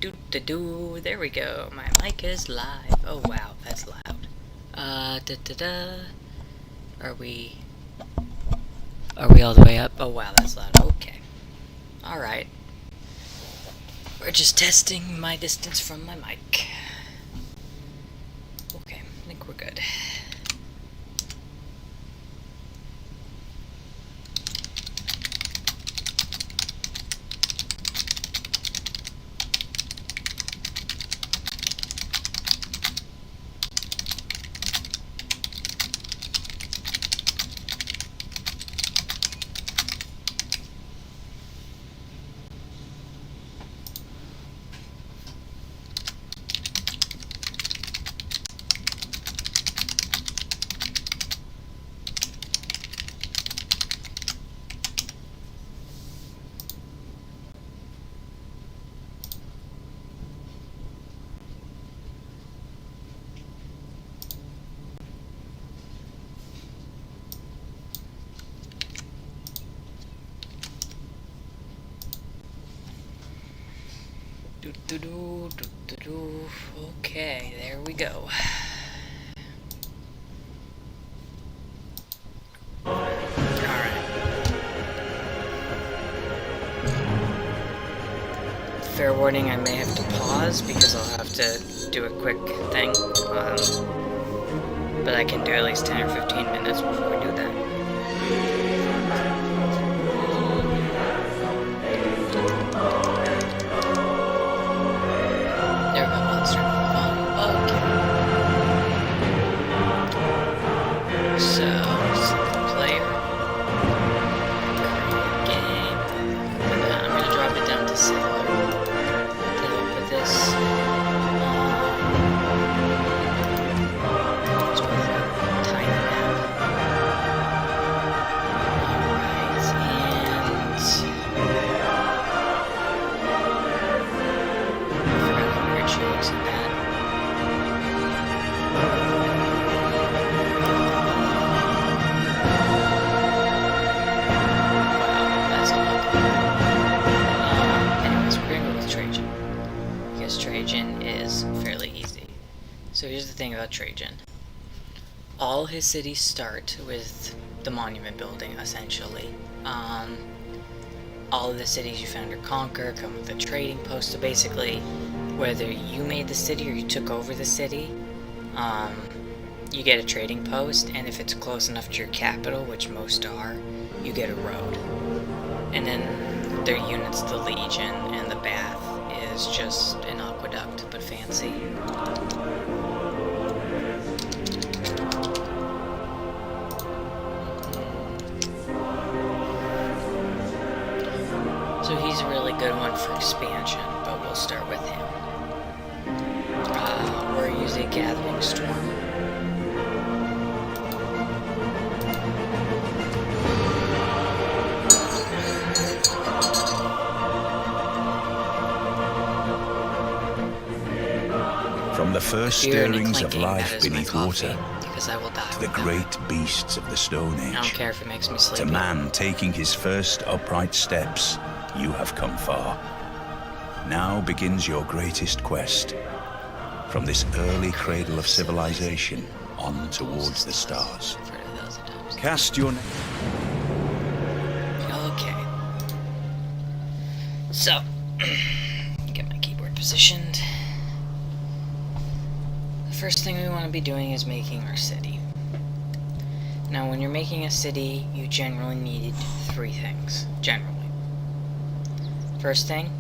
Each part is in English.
Do. There we go. My mic is live. Oh wow, that's loud. Are we all the way up? Oh wow, that's loud. Okay. Alright. We're just testing my distance from my mic. Okay, I think we're good. Okay, there we go. Alright. Fair warning, I may have to pause because I'll have to do a quick thing. But I can do at least 10 or 15 minutes before we do that. So here's the thing about Trajan. All his cities start with the monument building, essentially. All of the cities you found or conquer come with a trading post. So basically, whether you made the city or you took over the city, you get a trading post, and if it's close enough to your capital, which most are, you get a road. And then their units, the Legion and the Bath, is just an aqueduct, but fancy. So he's a really good one for expansion, but we'll start with him. We're using Gathering Storm. From the first stirrings of life beneath water, to the great beasts of the Stone Age, I don't care if it makes me sleepy. to man taking his first upright steps, you have come far. Now begins your greatest quest. From this early cradle of civilization on towards the stars. Cast your name. Okay. So, get my keyboard positioned. The first thing we want to be doing is making our city. Now, when you're making a city, you generally need 3 things. Generally. First thing,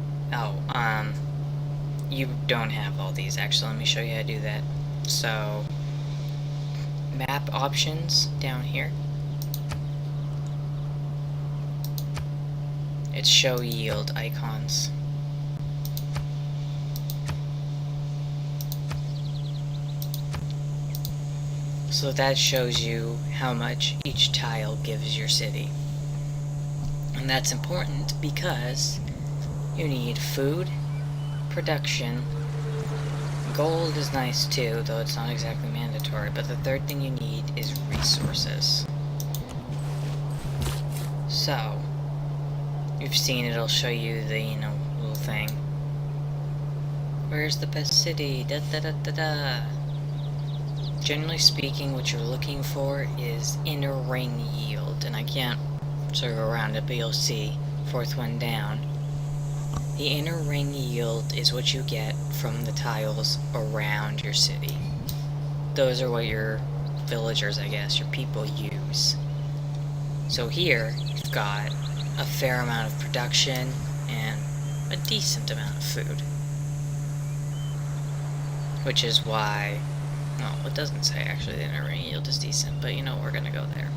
you don't have all these. Actually, let me show you how to do that. So, map options down here. It's show yield icons. So that shows you how much each tile gives your city. And that's important because you need food, production, gold is nice too, though it's not exactly mandatory, but the third thing you need is resources. So, you've seen it'll show you the, little thing. Where's the best city? Da da da da da. Generally speaking, what you're looking for is inner ring yield, and I can't circle around it, but you'll see. Fourth one down. The inner ring yield is what you get from the tiles around your city. Those are what your villagers, I guess, your people use. So here, you've got a fair amount of production and a decent amount of food. Which is why, well, it doesn't say actually the inner ring yield is decent, but you know, we're gonna go there.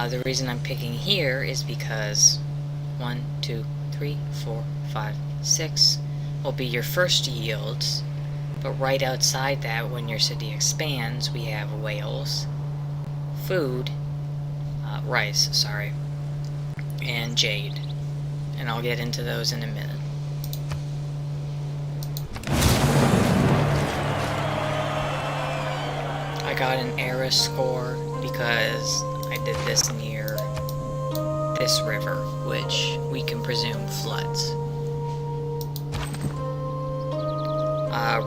The reason I'm picking here is because 1, 2, 3, 4, 5, 6 will be your first yields, but right outside that, when your city expands, we have whales, food, rice, sorry, and jade. And I'll get into those in a minute. I got an era score because I did this near this river, which we can presume floods.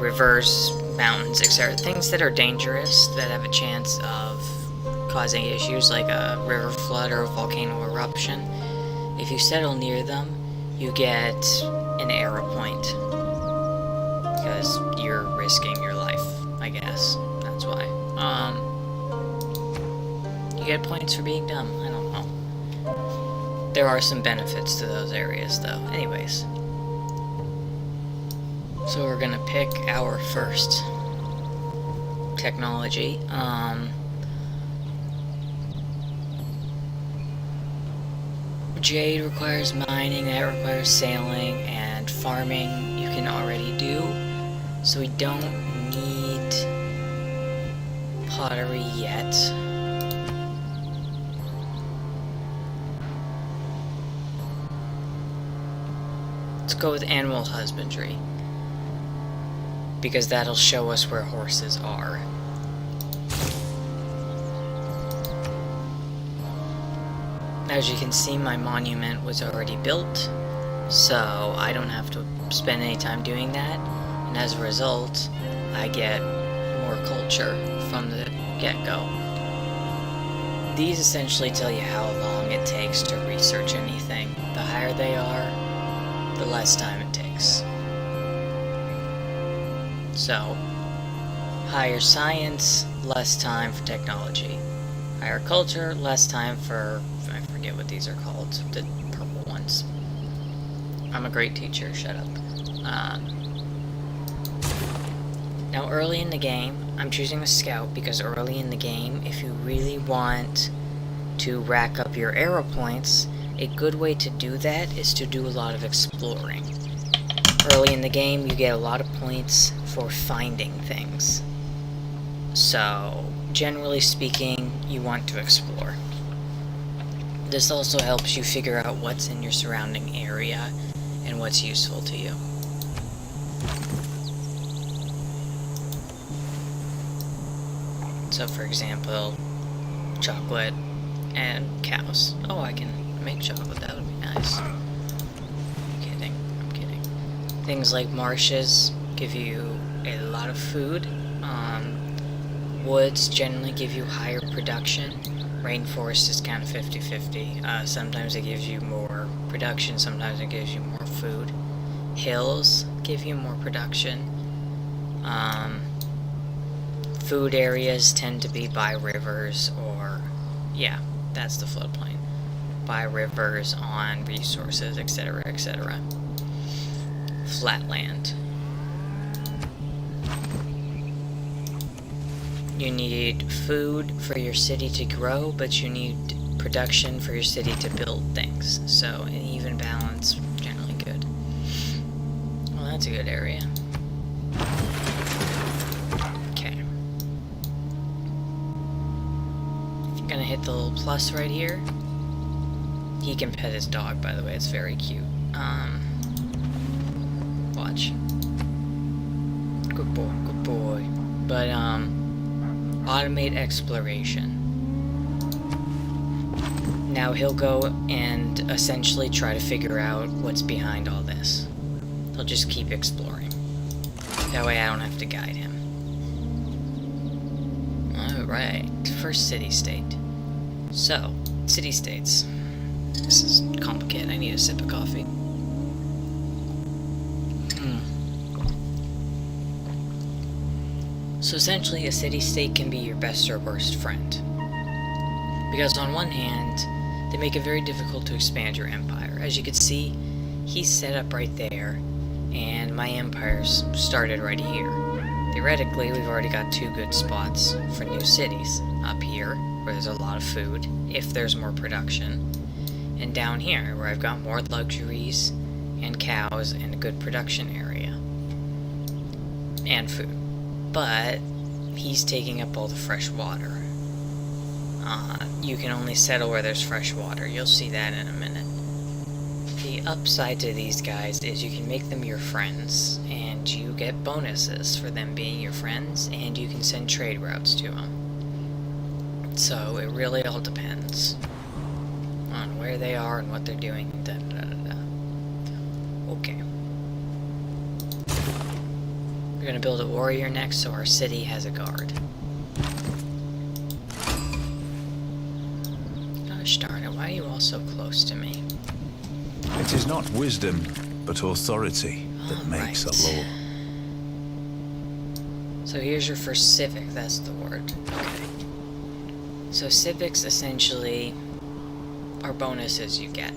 Rivers, mountains, etc. Things that are dangerous, that have a chance of causing issues like a river flood or a volcano eruption. If you settle near them, you get an era point. Because you're risking your life, I guess. That's why. You get points for being dumb. I don't know. There are some benefits to those areas, though. Anyways. So we're gonna pick our first technology. Jade requires mining, that requires sailing, and farming you can already do. So we don't need pottery yet. Let's go with animal husbandry, because that'll show us where horses are. As you can see, my monument was already built, so I don't have to spend any time doing that, and as a result, I get more culture from the get-go. These essentially tell you how long it takes to research anything. The higher they are, the less time it takes. So, higher science, less time for technology. Higher culture, less time for, I forget what these are called, the purple ones. I'm a great teacher, shut up. Now early in the game, I'm choosing a scout because early in the game, if you really want to rack up your era points, a good way to do that is to do a lot of exploring. Early in the game, you get a lot of points for finding things. So, generally speaking, you want to explore. This also helps you figure out what's in your surrounding area and what's useful to you. So, for example, chocolate and cows. Oh, I can make chocolate, that would be nice. I'm kidding. Things like marshes give you a lot of food. Woods generally give you higher production. Rainforest is kind of 50-50. Sometimes it gives you more production, sometimes it gives you more food. Hills give you more production. Food areas tend to be by rivers, or, yeah, that's the floodplain. By rivers, on resources, etc., etc. Flatland. You need food for your city to grow, but you need production for your city to build things. So, an even balance, generally good. Well, that's a good area. Okay. Gonna hit the little plus right here. He can pet his dog, by the way, it's very cute. Watch. Good boy. But, automate exploration. Now he'll go and essentially try to figure out what's behind all this. he'll just keep exploring. That way I don't have to guide him. Alright, first city-state. So, city-states. This is complicated. I need a sip of coffee. So essentially, a city-state can be your best or worst friend. Because on one hand, they make it very difficult to expand your empire. As you can see, he's set up right there, and my empire's started right here. Theoretically, we've already got 2 good spots for new cities. Up here, where there's a lot of food, if there's more production. And down here, where I've got more luxuries, and cows, and a good production area. And food. But he's taking up all the fresh water. You can only settle where there's fresh water. You'll see that in a minute. The upside to these guys is you can make them your friends, and you get bonuses for them being your friends, and you can send trade routes to them. So it really all depends on where they are and what they're doing. Okay. We're gonna build a warrior next, so our city has a guard. Gosh darn it, why are you all so close to me? It is not wisdom, but authority that makes a law. So here's your first civic, that's the word. Okay. So civics essentially are bonuses you get.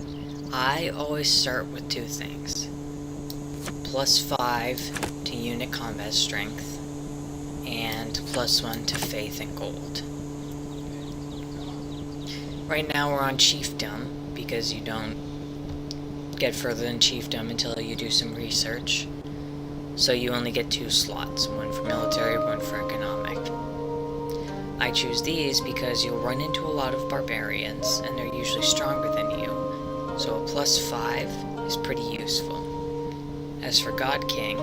I always start with 2 things. +5 to unit combat strength, and +1 to faith and gold. Right now we're on chiefdom, because you don't get further than chiefdom until you do some research. So you only get 2 slots, one for military, one for economic. I choose these because you'll run into a lot of barbarians, and they're usually stronger than you. So a +5 is pretty useful. As for God King,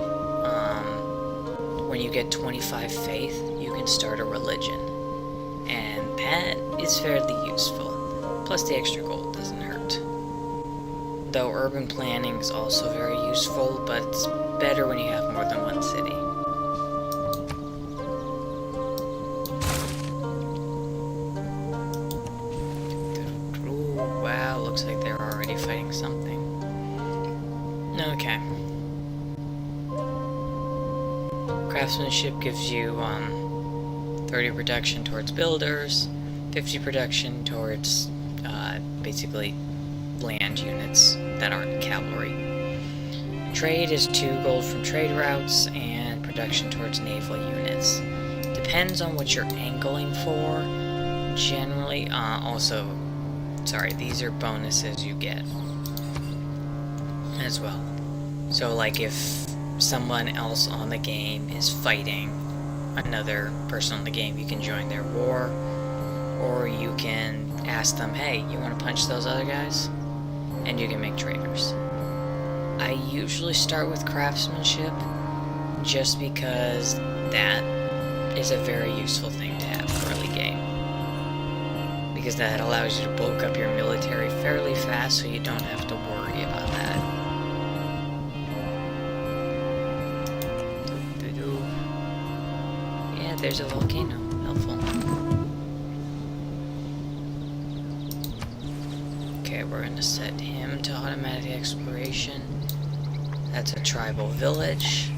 when you get 25 faith, you can start a religion. And that is fairly useful. Plus the extra gold doesn't hurt. Though urban planning is also very useful, but it's better when you have more than one city. Ooh, wow, looks like they're already fighting something. Okay. Craftsmanship gives you 30 production towards builders, 50 production towards basically land units that aren't cavalry. Trade is 2 gold from trade routes, and production towards naval units. Depends on what you're angling for. Generally, these are bonuses you get as well. So like if someone else on the game is fighting another person on the game, you can join their war, or you can ask them, hey, you want to punch those other guys? And you can make traders. I usually start with craftsmanship just because that is a very useful thing to have early game. Because that allows you to bulk up your military fairly fast, so you don't have to worry about that. Yeah, there's a volcano. Helpful. Okay, we're gonna set him to automatic exploration. That's a tribal village.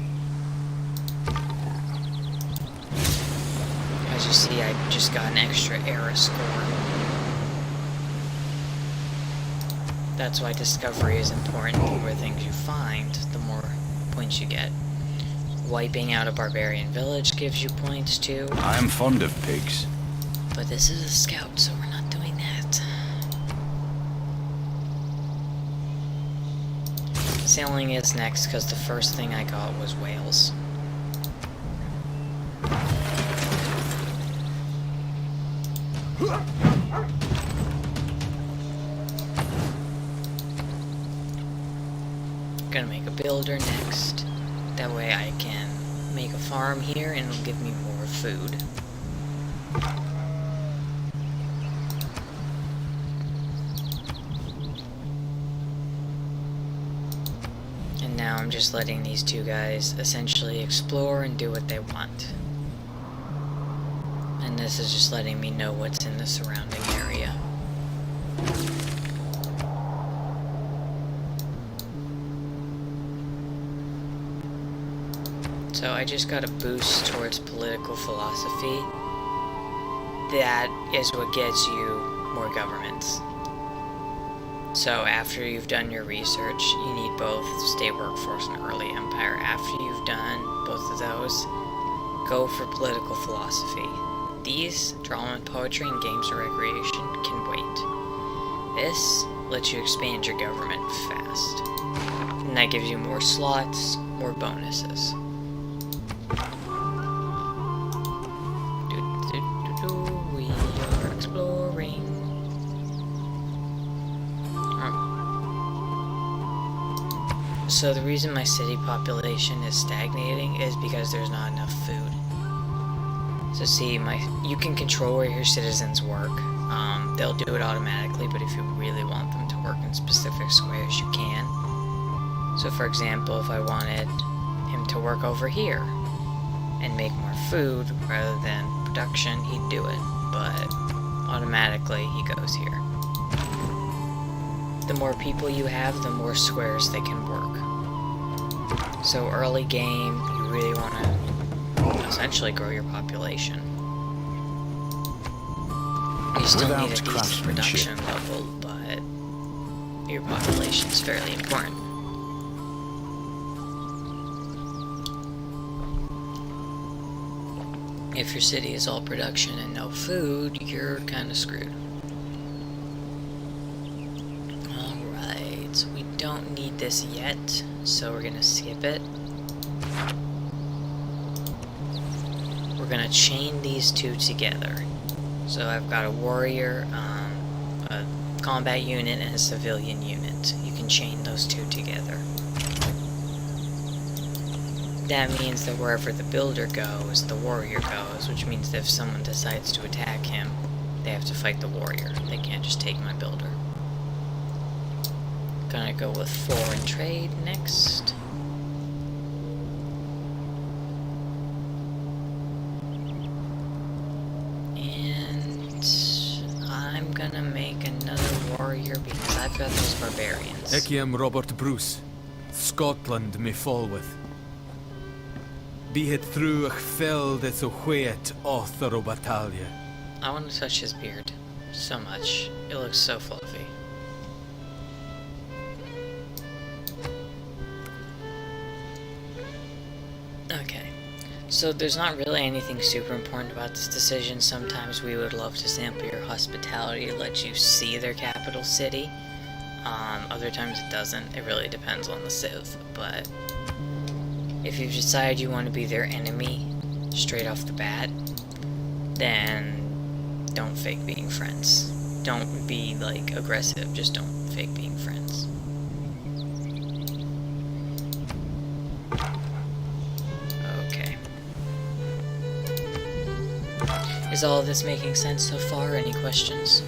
As you see, I just got an extra era score. That's why discovery is important. The more things you find, the more points you get. Wiping out a barbarian village gives you points too. I am fond of pigs. But this is a scout, so we're not doing that. Sailing is next, because the first thing I got was whales. Gonna make a builder next. That way I can make a farm here and it'll give me more food. And now I'm I'm just letting these two guys essentially explore and do what they want. And this is just letting me know what's in the surrounding area. So I just got a boost towards political philosophy. That is what gets you more governments. So after you've done your research, you need both state workforce and early empire. After you've done both of those, go for political philosophy. These, drama and poetry and games and recreation, can wait. This lets you expand your government fast. And that gives you more slots, more bonuses. We are exploring. So the reason my city population is stagnating is because there's not enough food. So see, you can control where your citizens work. They'll do it automatically, but if you really want them to work in specific squares, you can. So for example, if I wanted him to work over here and make more food rather than production, he'd do it, but automatically he goes here. The more people you have, the more squares they can work. So early game, you really want to essentially grow your population. You still need a decent production level, but your population is fairly important. If your city is all production and no food, you're kind of screwed. Alright, so we don't need this yet, so we're gonna skip it. We're gonna chain these two together. So I've got a warrior, a combat unit, and a civilian unit. You can chain those two together. That means that wherever the builder goes, the warrior goes, which means that if someone decides to attack him, they have to fight the warrior. They can't just take my builder. Gonna go with foreign trade next. And I'm gonna make another warrior because I've got those barbarians. Ik am Robert Bruce. Scotland me fall with. Be it through a fell that so whet author o battalion. I want to touch his beard so much. It looks so fluffy. Okay. So there's not really anything super important about this decision. Sometimes we would love to sample your hospitality to let you see their capital city. Other times it doesn't. It really depends on the civ. But if you decide you want to be their enemy straight off the bat, then don't fake being friends. Don't be, like, aggressive. Just don't fake being friends. Okay. Is all of this making sense so far? Any questions?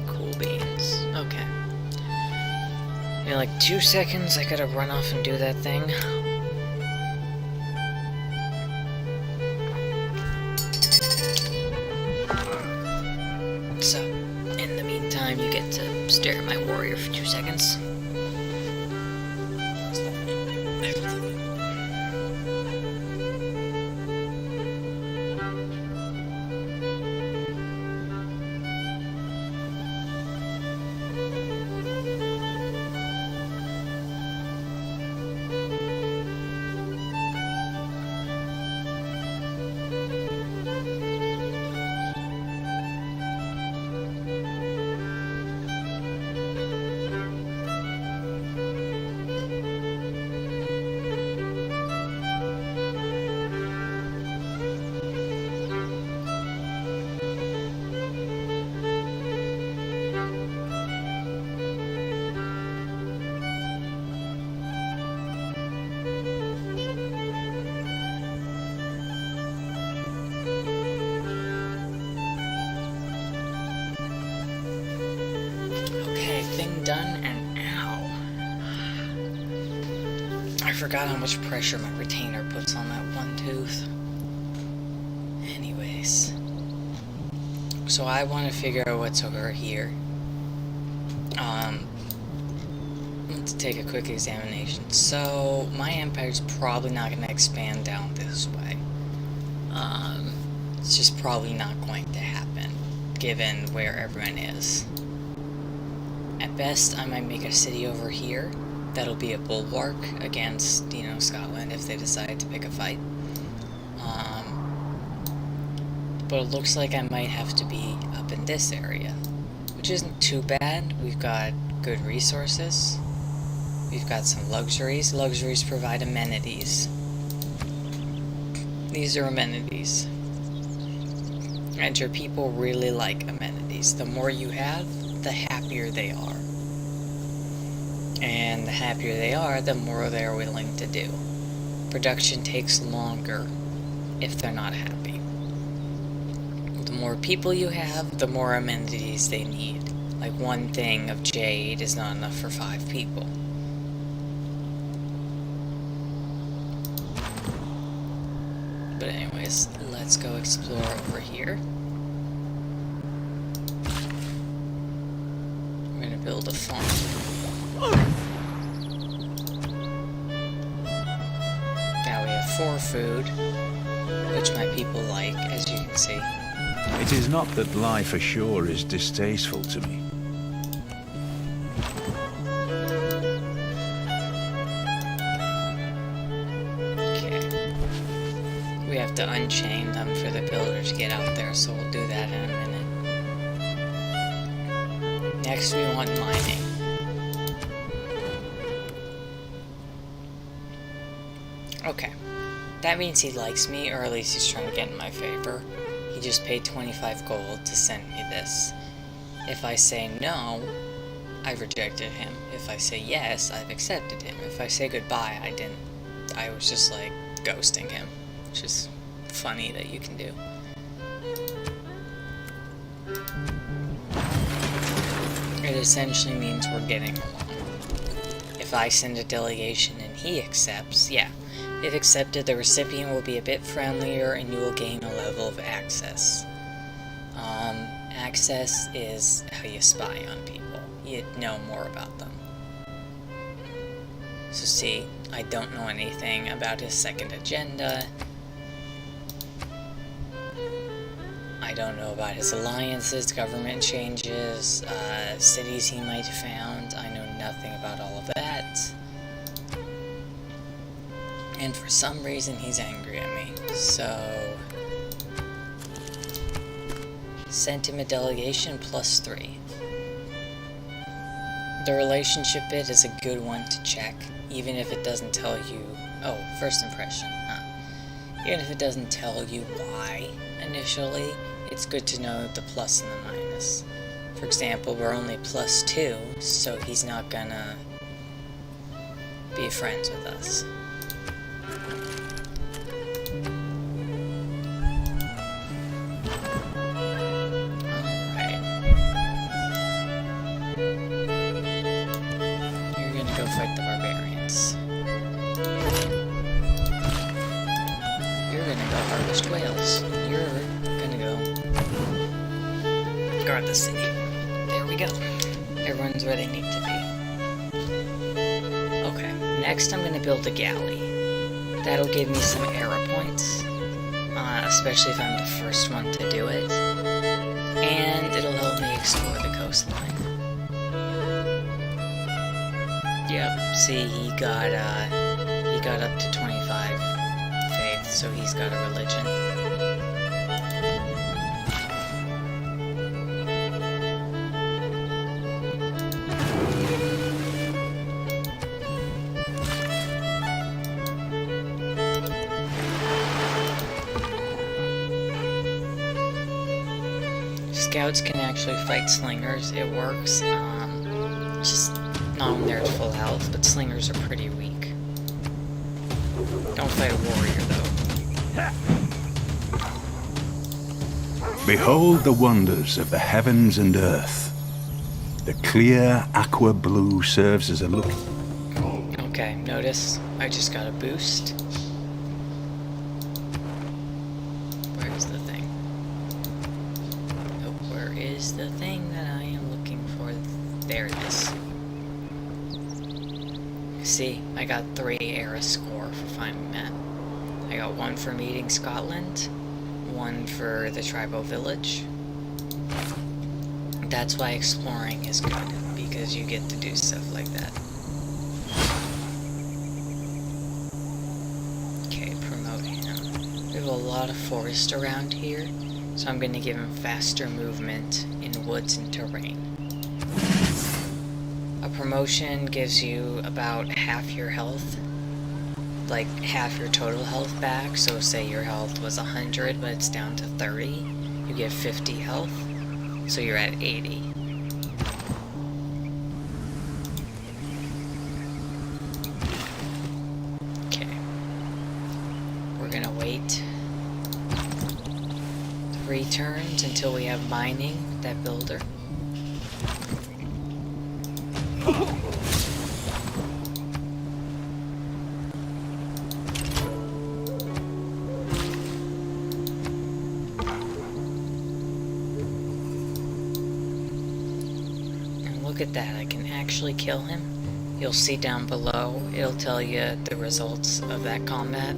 Cool beans. Okay. In like 2 seconds, I gotta run off and do that thing. So, in the meantime, you get to stare at my warrior for 2 seconds. forgot how much pressure my retainer puts on that one tooth. Anyways. So I want to figure out what's over here. Let's take a quick examination. So, my empire's probably not going to expand down this way. It's just probably not going to happen, given where everyone is. At best, I might make a city over here that'll be a bulwark against, you know, Scotland if they decide to pick a fight. But it looks like I might have to be up in this area, which isn't too bad. We've got good resources. We've got some luxuries. Luxuries provide amenities. These are amenities. And your people really like amenities. The more you have, the happier they are. And the happier they are, the more they're willing to do. Production takes longer if they're not happy. The more people you have, the more amenities they need. Like one thing of jade is not enough for 5 people. But anyways, let's go explore over here. We're gonna build a farm. Now we have 4 food, which my people like, as you can see. It is not that life ashore is distasteful to me. Okay. We have to unchain them for the builder to get out there, so we'll do that in a minute. Next, we want mining. Okay. That means he likes me, or at least he's trying to get in my favor. He just paid 25 gold to send me this. If I say no, I've rejected him. If I say yes, I've accepted him. If I say goodbye, I didn't. I was just like ghosting him, which is funny that you can do. It essentially means we're getting along. If I send a delegation and he accepts, yeah. If accepted, the recipient will be a bit friendlier and you will gain a level of access. Access is how you spy on people. You know more about them. So see, I don't know anything about his second agenda. I don't know about his alliances, government changes, cities he might have found. I know nothing about all of that. And for some reason, he's angry at me. So, sent him a delegation +3. The relationship bit is a good one to check, even if it doesn't tell you... Oh, first impression, huh? Even if it doesn't tell you why initially, it's good to know the plus and the minus. For example, we're only +2, so he's not gonna be friends with us. Fight the barbarians. You're gonna go harvest whales. You're gonna go guard the city. There we go. Everyone's where they need to be. Okay, next I'm gonna build a galley. That'll give me some era points, especially if I'm the first one to do it. And it'll help me explore the coastline. Yep, see, he got up to 25 faith, so he's got a religion. Scouts can actually fight slingers, it works, just not when they're at full health, but slingers are pretty weak. Don't fight a warrior, though. Behold the wonders of the heavens and earth. The clear aqua blue serves as a look. Okay, notice I just got a boost. Where is the thing? Oh, where is the thing that I am looking for? There it is. See, I got 3 era score for finding that. I got 1 for meeting Scotland, 1 for the tribal village. That's why exploring is good, because you get to do stuff like that. Okay, promote him. We have a lot of forest around here, so I'm going to give him faster movement in woods and terrain. A promotion gives you about half your health, like half your total health back. So say your health was 100 but it's down to 30, you get 50 health, so you're at 80. Okay, we're gonna wait 3 turns until we have mining that builder. Look at that, I can actually kill him. You'll see down below, it'll tell you the results of that combat.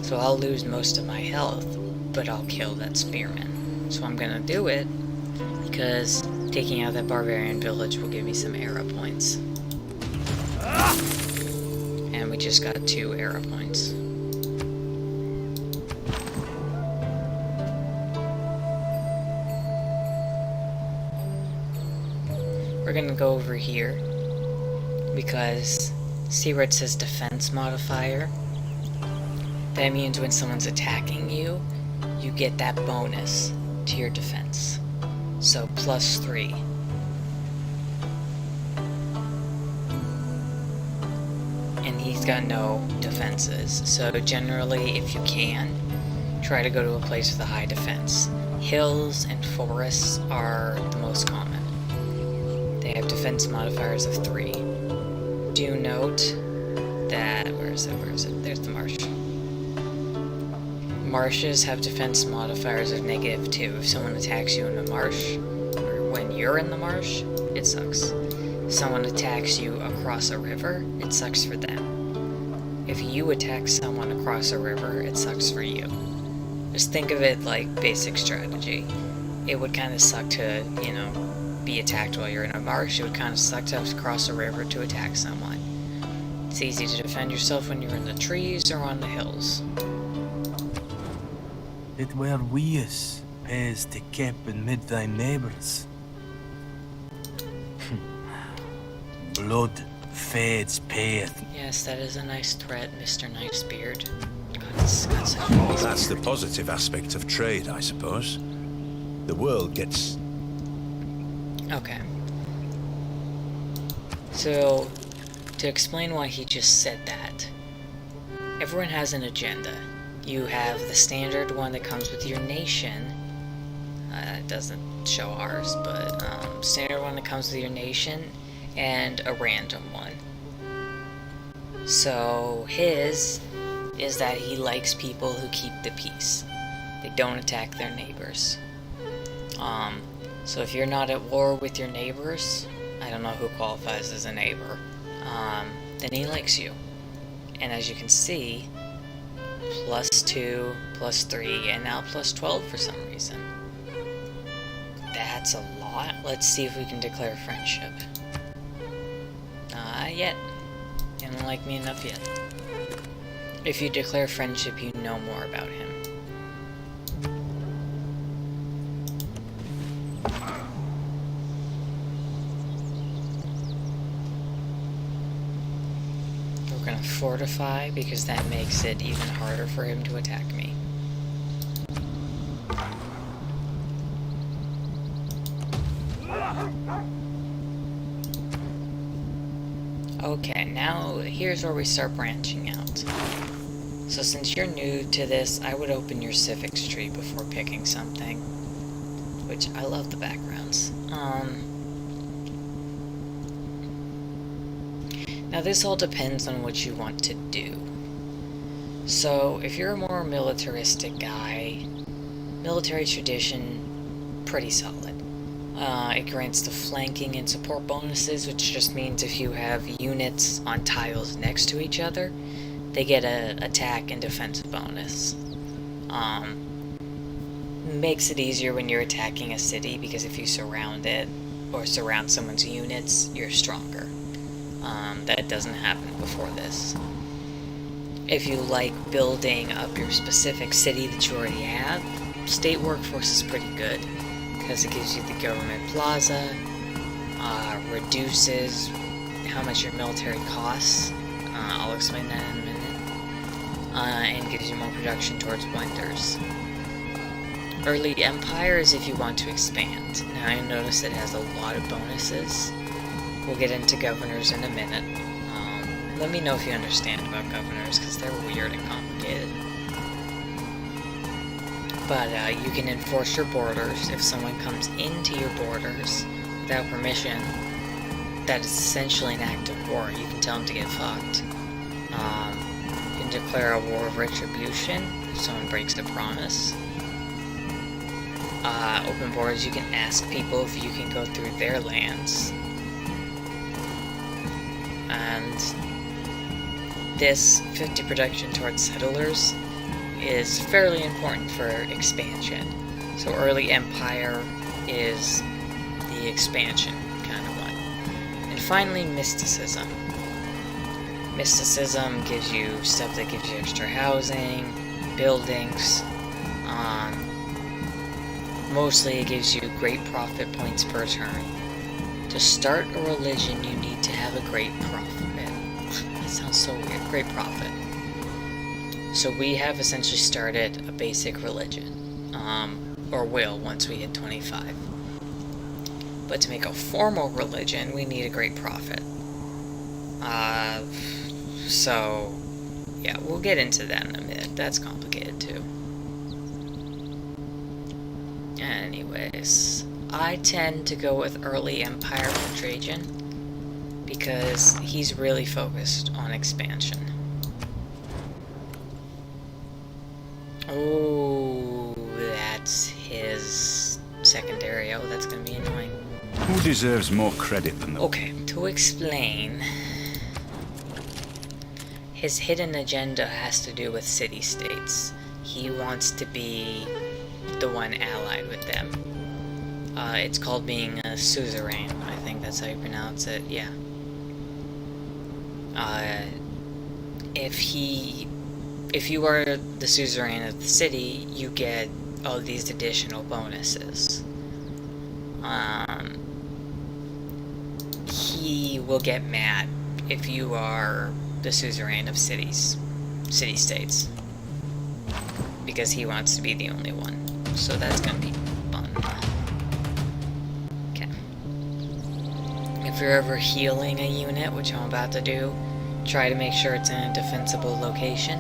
So I'll lose most of my health, but I'll kill that spearman. So I'm gonna do it, because taking out that barbarian village will give me some era points. And we just got 2 era points. We're gonna go over here, because see where it says defense modifier? That means when someone's attacking you, you get that bonus to your defense. So +3. And he's got no defenses, so generally if you can, try to go to a place with a high defense. Hills and forests are the most common. They have defense modifiers of 3. Do note that, where is it? There's the marsh. Marshes have defense modifiers of -2. If someone attacks you in the marsh, or when you're in the marsh, it sucks. If someone attacks you across a river, it sucks for them. If you attack someone across a river, it sucks for you. Just think of it like basic strategy. It would kind of suck to, you know, be attacked while you're in a marsh. It would kind of suck to have to cross a river to attack someone. It's easy to defend yourself when you're in the trees or on the hills. It were wees pays to keep and mid thy neighbours. Blood fades payeth. Yes, that is a nice threat, Mr. Knifesbeard. God, it's got such a nice That's the beard. positive aspect of trade, I suppose. The world gets... Okay. So, to explain why he just said that, everyone has an agenda. You have the standard one that comes with your nation. It doesn't show ours, but standard one that comes with your nation, and a random one. So his is that he likes people who keep the peace. They don't attack their neighbors. So if you're not at war with your neighbors, I don't know who qualifies as a neighbor, then he likes you. And as you can see, +2, +3, and now +12 for some reason. That's a lot. Let's see if we can declare friendship. Not yet. He doesn't like me enough yet. If you declare friendship, you know more about him. We're gonna fortify, because that makes it even harder for him to attack me. Okay, now here's where we start branching out. So since you're new to this, I would open your civics tree before picking something. Which, I love the backgrounds. Now this all depends on what you want to do. So if you're a more militaristic guy, military tradition, pretty solid. It grants the flanking and support bonuses, which just means if you have units on tiles next to each other, they get an attack and defense bonus. Makes it easier when you're attacking a city, because if you surround it, or surround someone's units, you're stronger. That doesn't happen before this. If you like building up your specific city that you already have, state workforce is pretty good, because it gives you the government plaza, reduces how much your military costs, I'll explain that in a minute, and gives you more production towards wonders. Early Empire is if you want to expand. Now I notice it has a lot of bonuses. We'll get into governors in a minute. Let me know if you understand about governors, because they're weird and complicated. But you can enforce your borders. If someone comes into your borders without permission, that is essentially an act of war. You can tell them to get fucked. You can declare a war of retribution if someone breaks the promise. Open borders, you can ask people if you can go through their lands. And this 50 production towards settlers is fairly important for expansion. So early Empire is the expansion kind of one. And finally, mysticism. Mysticism gives you stuff that gives you extra housing, buildings. Mostly it gives you great profit points per turn. To start a religion, you need to have a great profit. That sounds so weird. Great profit. So we have essentially started a basic religion. Or will, once we hit 25. But to make a formal religion, we need a great profit. So, yeah, we'll get into that in a minute. That's complicated too. Anyways, I tend to go with early Empire for Trajan, because he's really focused on expansion. Oh, that's his secondary. Oh, that's gonna be annoying. Who deserves more credit than the... Okay, to explain, his hidden agenda has to do with city-states. He wants to be the one allied with them. It's called being a suzerain. I think that's how you pronounce it. Yeah. If you are the suzerain of the city, you get all these additional bonuses. He will get mad if you are the suzerain of city-states, because he wants to be the only one. So that's gonna be fun. Okay. If you're ever healing a unit, which I'm about to do, try to make sure it's in a defensible location.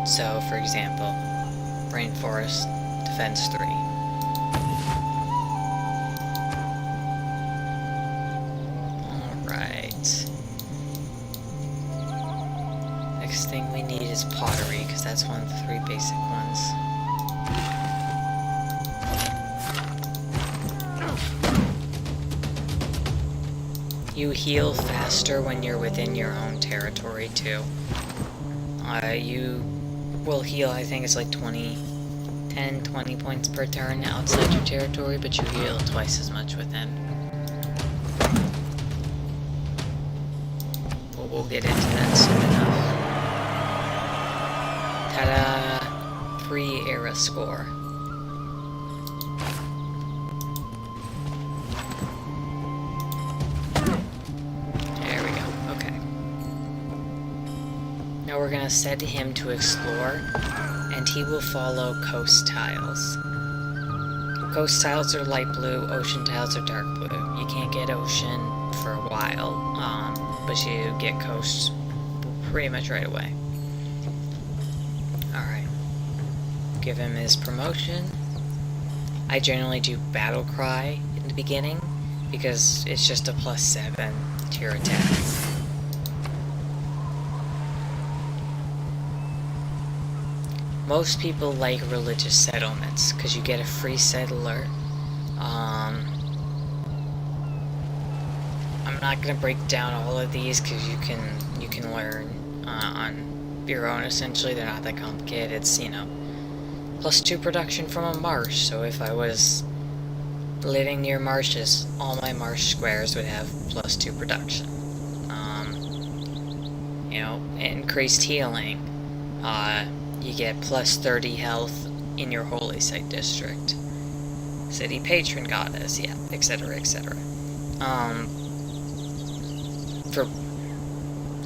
So, for example, Rainforest, Defense 3. Alright. Next thing we need is pottery, because that's one of the 3 basic ones. You heal faster when you're within your own territory, too. You will heal, I think it's like 10, 20 points per turn outside your territory, but you heal twice as much within. But we'll get into that soon enough. Ta-da! 3 era score. Now we're gonna set him to explore, and he will follow coast tiles. Coast tiles are light blue, ocean tiles are dark blue. You can't get ocean for a while, but you get coast pretty much right away. Alright. Give him his promotion. I generally do Battle Cry in the beginning, because it's just a +7 to your attack. most people like religious settlements because you get a free settler. I'm not gonna break down all of these because you can learn on your own. Essentially, they're not that complicated. It's, you know, +2 production from a marsh. So if I was living near marshes, all my marsh squares would have +2 production. You know, increased healing. You get +30 health in your holy site district. City patron goddess, yeah, etc., etc. For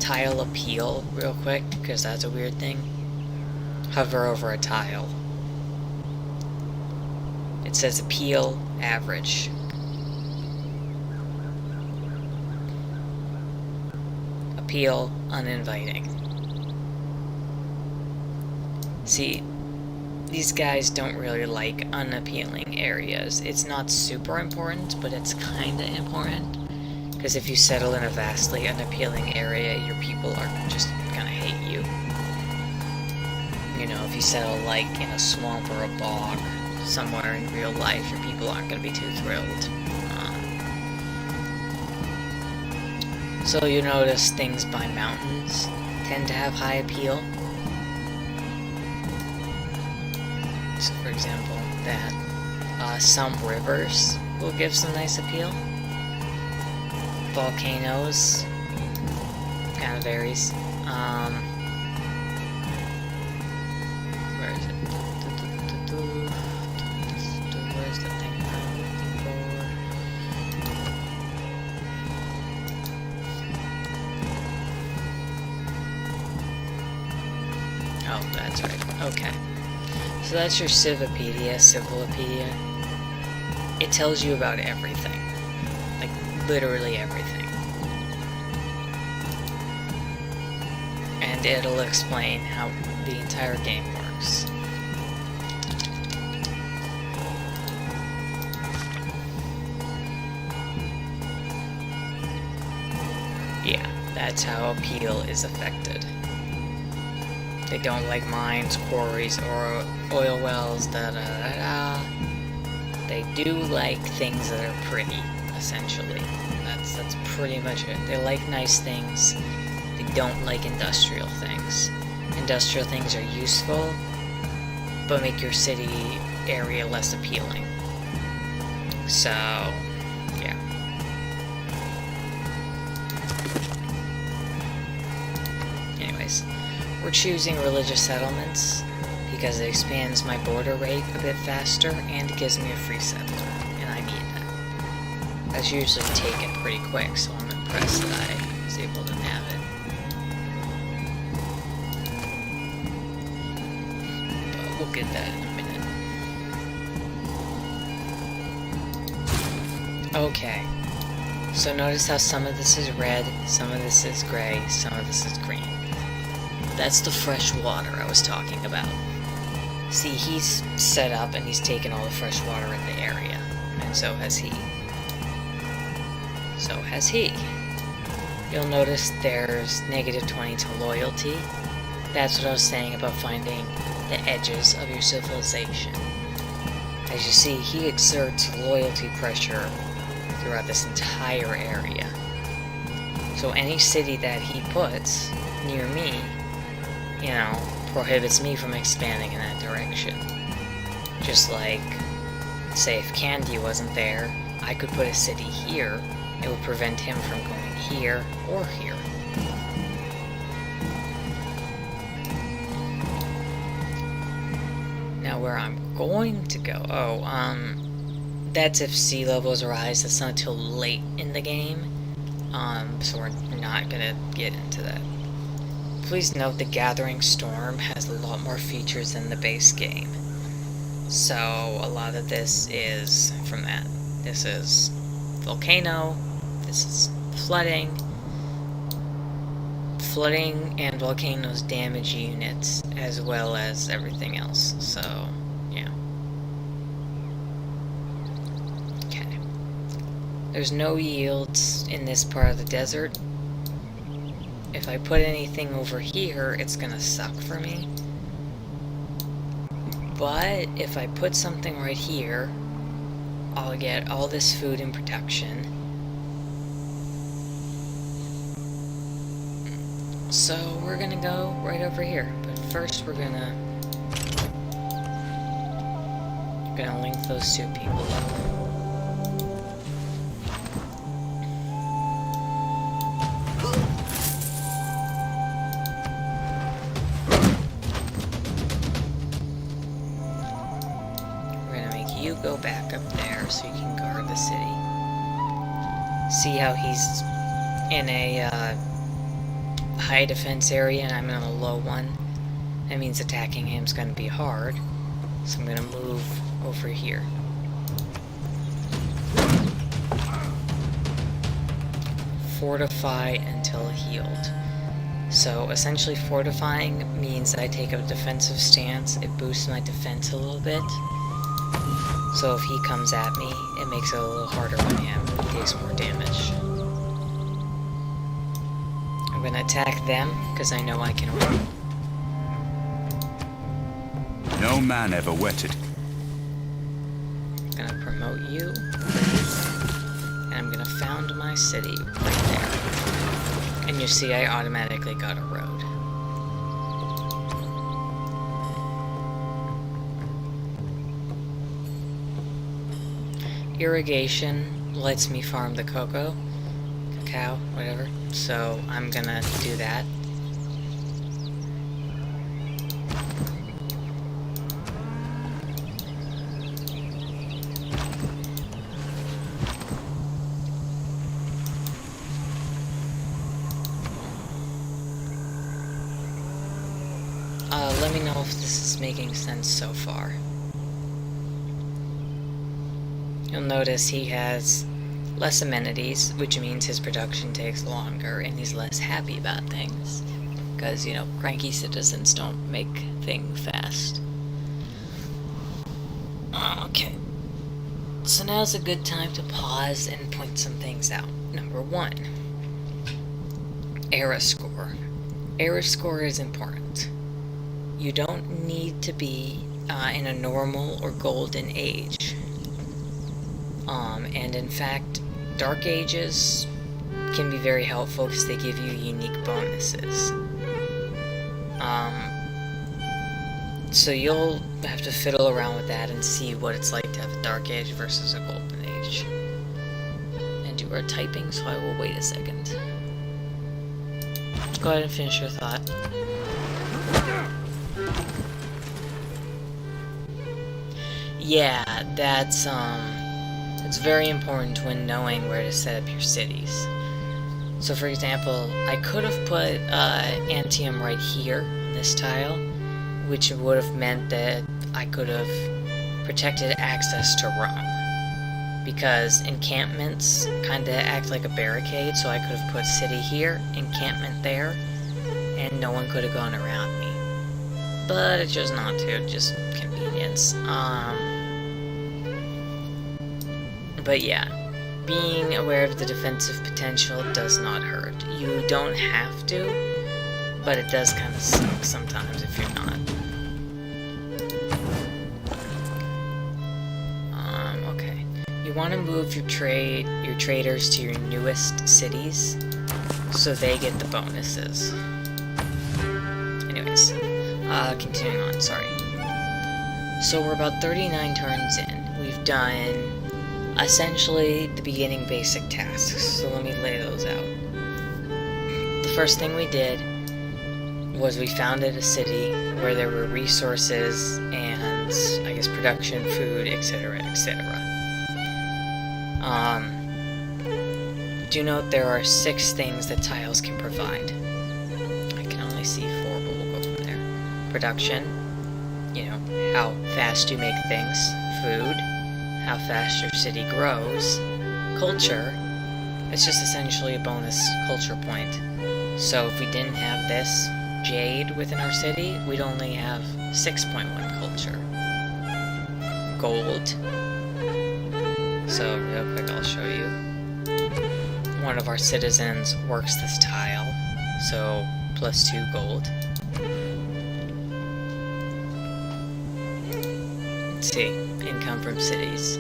tile appeal, real quick, because that's a weird thing. Hover over a tile. It says appeal average. Appeal uninviting. See, these guys don't really like unappealing areas. It's not super important, but it's kinda important. Because if you settle in a vastly unappealing area, your people are just gonna hate you. You know, if you settle like in a swamp or a bog somewhere in real life, your people aren't gonna be too thrilled. So you notice things by mountains tend to have high appeal. So for example, that some rivers will give some nice appeal. Volcanoes kind of varies. Where is it? Where's the thing I'm looking for? Oh, that's right. Okay. So that's your Civipedia, Civilopedia. It tells you about everything. Like, literally everything. And it'll explain how the entire game works. Yeah, that's how appeal is affected. They don't like mines, quarries, or oil wells, da-da-da-da. They do like things that are pretty, essentially. That's pretty much it. They like nice things. They don't like industrial things. Industrial things are useful, but make your city area less appealing. So, yeah. Anyways. We're choosing religious settlements because it expands my border rate a bit faster and gives me a free settler, and I need that. That's usually taken pretty quick, so I'm impressed that I was able to nab it. But we'll get that in a minute. Okay. So notice how some of this is red, some of this is gray, some of this is green. That's the fresh water I was talking about. See, he's set up and he's taken all the fresh water in the area. And so has he. So has he. You'll notice there's -20 to loyalty. That's what I was saying about finding the edges of your civilization. As you see, he exerts loyalty pressure throughout this entire area. So any city that he puts near me, you know, prohibits me from expanding in that direction. Just like, say if Candy wasn't there, I could put a city here, it would prevent him from going here or here. Now where I'm going to go, that's if sea levels rise. That's not until late in the game, so we're not gonna get into that. Please note the Gathering Storm has a lot more features than the base game. So a lot of this is from that. This is volcano, this is flooding. Flooding and volcanoes damage units as well as everything else. So, yeah. Okay. There's no yields in this part of the desert. If I put anything over here, it's gonna suck for me. But if I put something right here, I'll get all this food in production. So we're gonna go right over here. But first we're gonna link those two people up. You go back up there so you can guard the city. See how he's in a high defense area and I'm in a low one? That means attacking him is going to be hard. So I'm going to move over here. Fortify until healed. So essentially fortifying means I take a defensive stance. It boosts my defense a little bit. So if he comes at me, it makes it a little harder on him. He takes more damage. I'm gonna attack them, because I know I can win. No man ever wetted. I'm gonna promote you. And I'm gonna found my city right there. And you see I automatically got a road. Irrigation lets me farm the cacao, whatever, so I'm gonna do that. Let me know if this is making sense so far. You'll notice he has less amenities, which means his production takes longer and he's less happy about things. Because, you know, cranky citizens don't make things fast. Okay. So now's a good time to pause and point some things out. Number 1. Era score. Era score is important. You don't need to be in a normal or golden age. And in fact, Dark Ages can be very helpful because they give you unique bonuses. So you'll have to fiddle around with that and see what it's like to have a Dark Age versus a Golden Age. And you are typing, so I will wait a second. Go ahead and finish your thought. Yeah, that's it's very important when knowing where to set up your cities. So for example, I could have put Antium right here in this tile, which would have meant that I could have protected access to Rome. Because encampments kind of act like a barricade, so I could have put city here, encampment there, and no one could have gone around me. But I chose not to, just convenience. But yeah, being aware of the defensive potential does not hurt. You don't have to, but it does kind of suck sometimes if you're not. Okay. You want to move your traders to your newest cities, so they get the bonuses. Anyways, continuing on, sorry. So we're about 39 turns in. We've done essentially the beginning basic tasks, so let me lay those out. The first thing we did was we founded a city where there were resources and, I guess, production, food, etc., etc. Do note there are 6 things that tiles can provide. I can only see 4, but we'll go from there. Production, you know, how fast you make things. Food, how fast your city grows. Culture, it's just essentially a bonus culture point. So if we didn't have this jade within our city, we'd only have 6.1 culture. Gold. So real quick, I'll show you. One of our citizens works this tile, so +2 gold. see, income from cities.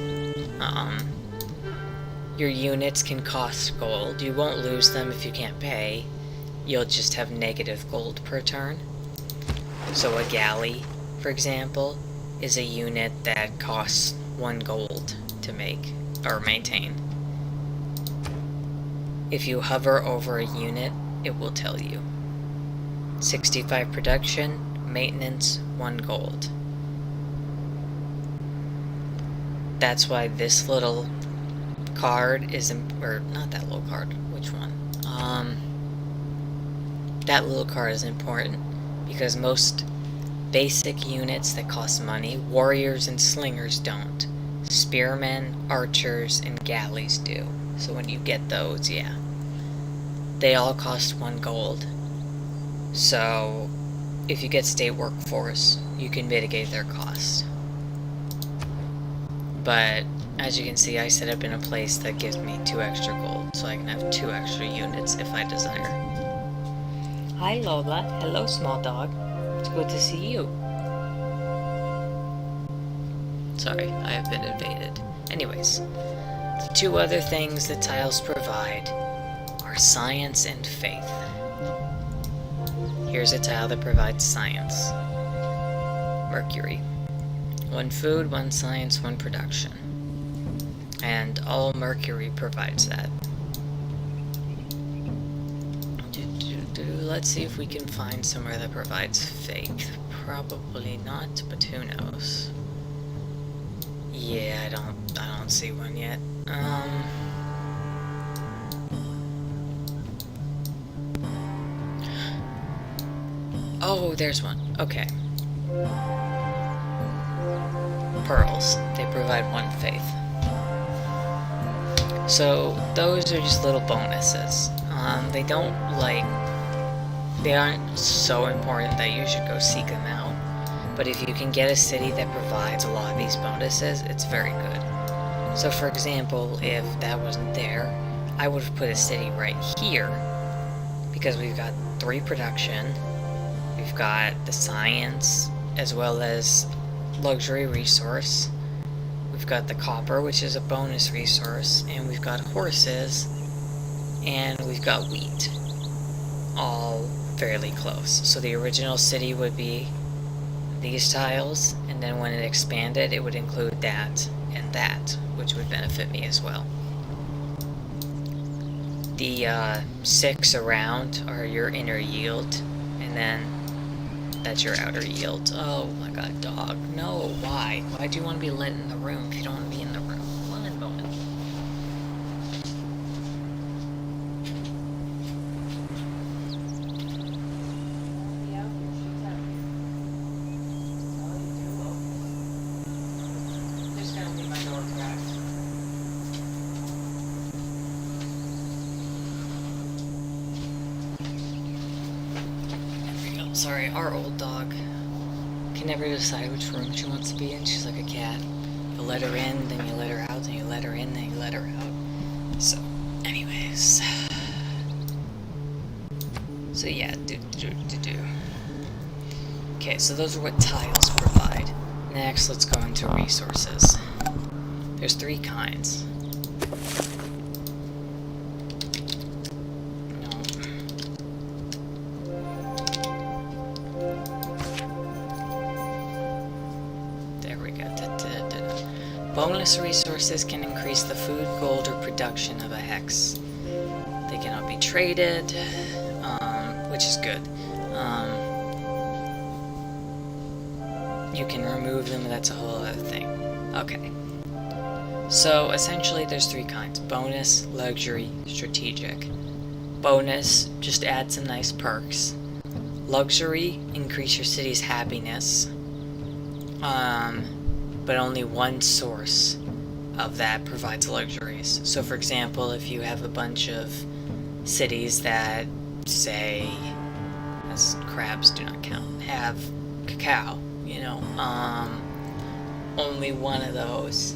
Your units can cost gold. You won't lose them if you can't pay. You'll just have negative gold per turn. So a galley, for example, is a unit that costs 1 gold to make or maintain. If you hover over a unit, it will tell you. 65 production, maintenance, 1 gold. That's why this little card is, or not that little card, which one? That little card is important because most basic units that cost money, warriors and slingers don't. Spearmen, archers, and galleys do. So when you get those, yeah. They all cost 1 gold. So if you get state workforce, you can mitigate their cost. But as you can see, I set up in a place that gives me 2 extra gold, so I can have 2 extra units if I desire. Hi Lola, hello small dog. It's good to see you. Sorry, I have been invaded. Anyways, the 2 other things that tiles provide are science and faith. Here's a tile that provides science. Mercury. 1 food, 1 science, 1 production. And all Mercury provides that. Let's see if we can find somewhere that provides faith. Probably not, but who knows? Yeah, I don't see one yet. Oh, there's one. Okay. Pearls. They provide 1 faith. So, those are just little bonuses. They aren't so important that you should go seek them out. But if you can get a city that provides a lot of these bonuses, it's very good. So for example, if that wasn't there, I would have put a city right here. Because we've got 3 production, we've got the science, as well as luxury resource. We've got the copper, which is a bonus resource, and we've got horses, and we've got wheat. All fairly close. So the original city would be these tiles, and then when it expanded, it would include that and that, which would benefit me as well. The 6 around are your inner yield, and then that's your outer yield. Oh my god, dog. No, why? Why do you want to be let in the room if you don't want to be in the room? One moment. Sorry, our old dog can never decide which room she wants to be in. She's like a cat. You let her in, then you let her out, then you let her in, then you let her out. So, anyways. So yeah, Okay, so those are what tiles provide. Next, let's go into resources. There's 3 kinds. Bonus resources can increase the food, gold, or production of a hex. They cannot be traded, which is good. You can remove them, that's a whole other thing. Okay. So, essentially, there's 3 kinds. Bonus, luxury, strategic. Bonus, just add some nice perks. Luxury, increase your city's happiness. But only one source of that provides luxuries. So for example, if you have a bunch of cities that, say, as crabs do not count, have cacao, you know, only one of those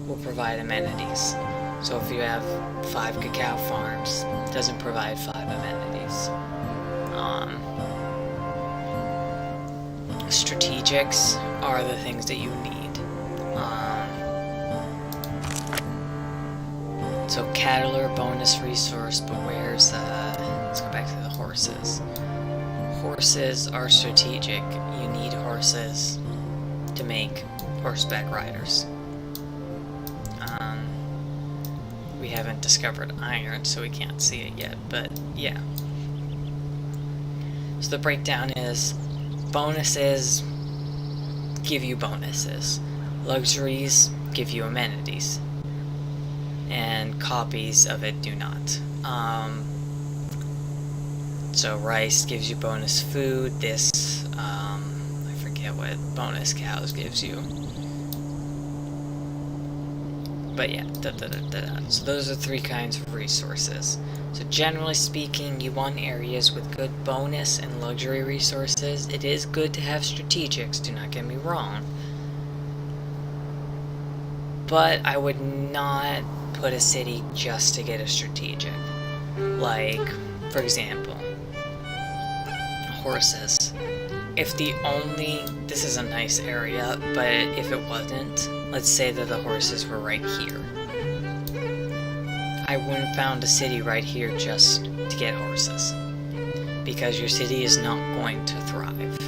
will provide amenities. So if you have 5 cacao farms, it doesn't provide 5 amenities. Strategics are the things that you need. So cattle are a bonus resource, but where's let's go back to the horses. Horses are strategic. You need horses to make horseback riders. We haven't discovered iron, so we can't see it yet, but yeah. So the breakdown is bonuses give you bonuses. Luxuries give you amenities. And copies of it do not. So rice gives you bonus food. This, I forget what bonus cows gives you. But yeah, So those are 3 kinds of resources. So generally speaking, you want areas with good bonus and luxury resources. It is good to have strategics, do not get me wrong. But I would not put a city just to get a strategic. Like, for example, horses. If the only... This is a nice area, but if it wasn't, let's say that the horses were right here. I wouldn't found a city right here just to get horses. Because your city is not going to thrive.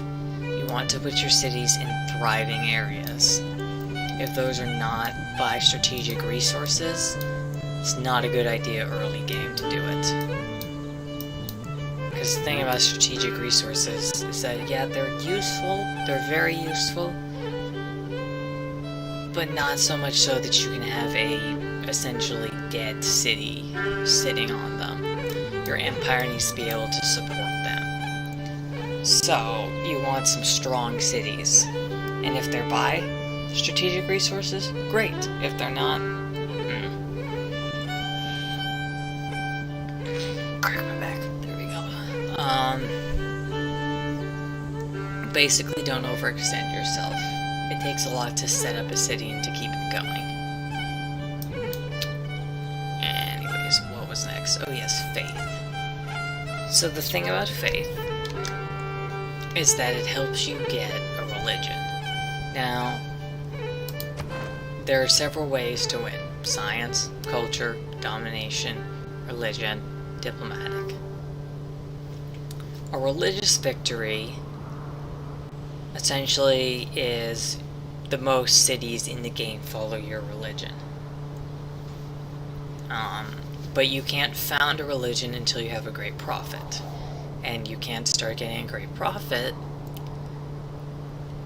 You want to put your cities in thriving areas. If those are not by strategic resources, it's not a good idea early game to do it. Because the thing about strategic resources is that, yeah, they're useful, they're very useful, but not so much so that you can have a essentially dead city sitting on them. Your empire needs to be able to support them. So, you want some strong cities. And if they're by strategic resources, great. If they're not, crack my back. There we go. Basically, don't overextend yourself. It takes a lot to set up a city and to keep it going. Anyways, what was next? Oh yes, faith. So the thing about faith is that it helps you get a religion. Now, there are several ways to win. Science, culture, domination, religion, diplomatic. A religious victory essentially is the most cities in the game follow your religion. But you can't found a religion until you have a great prophet. And you can't start getting a great prophet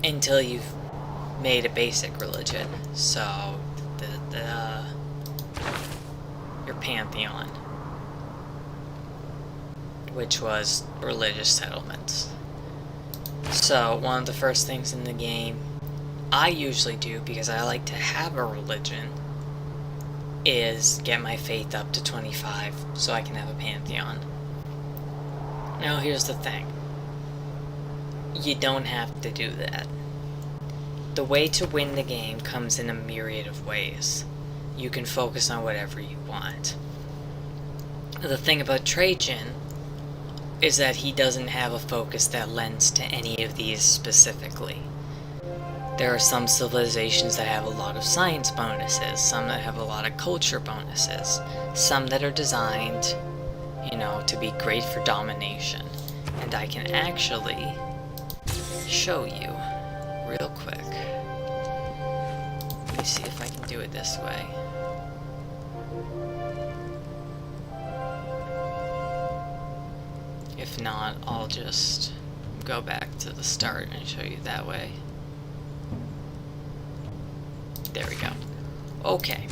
until you've made a basic religion. So, your pantheon, which was religious settlements. So, one of the first things in the game I usually do, because I like to have a religion, is get my faith up to 25 so I can have a pantheon. Now here's the thing. You don't have to do that. The way to win the game comes in a myriad of ways. You can focus on whatever you want. The thing about Trajan is that he doesn't have a focus that lends to any of these specifically. There are some civilizations that have a lot of science bonuses, some that have a lot of culture bonuses, some that are designed, you know, to be great for domination. And I can actually show you real quick. Let me see if I can do it this way. If not, I'll just go back to the start and show you that way. There we go. Okay.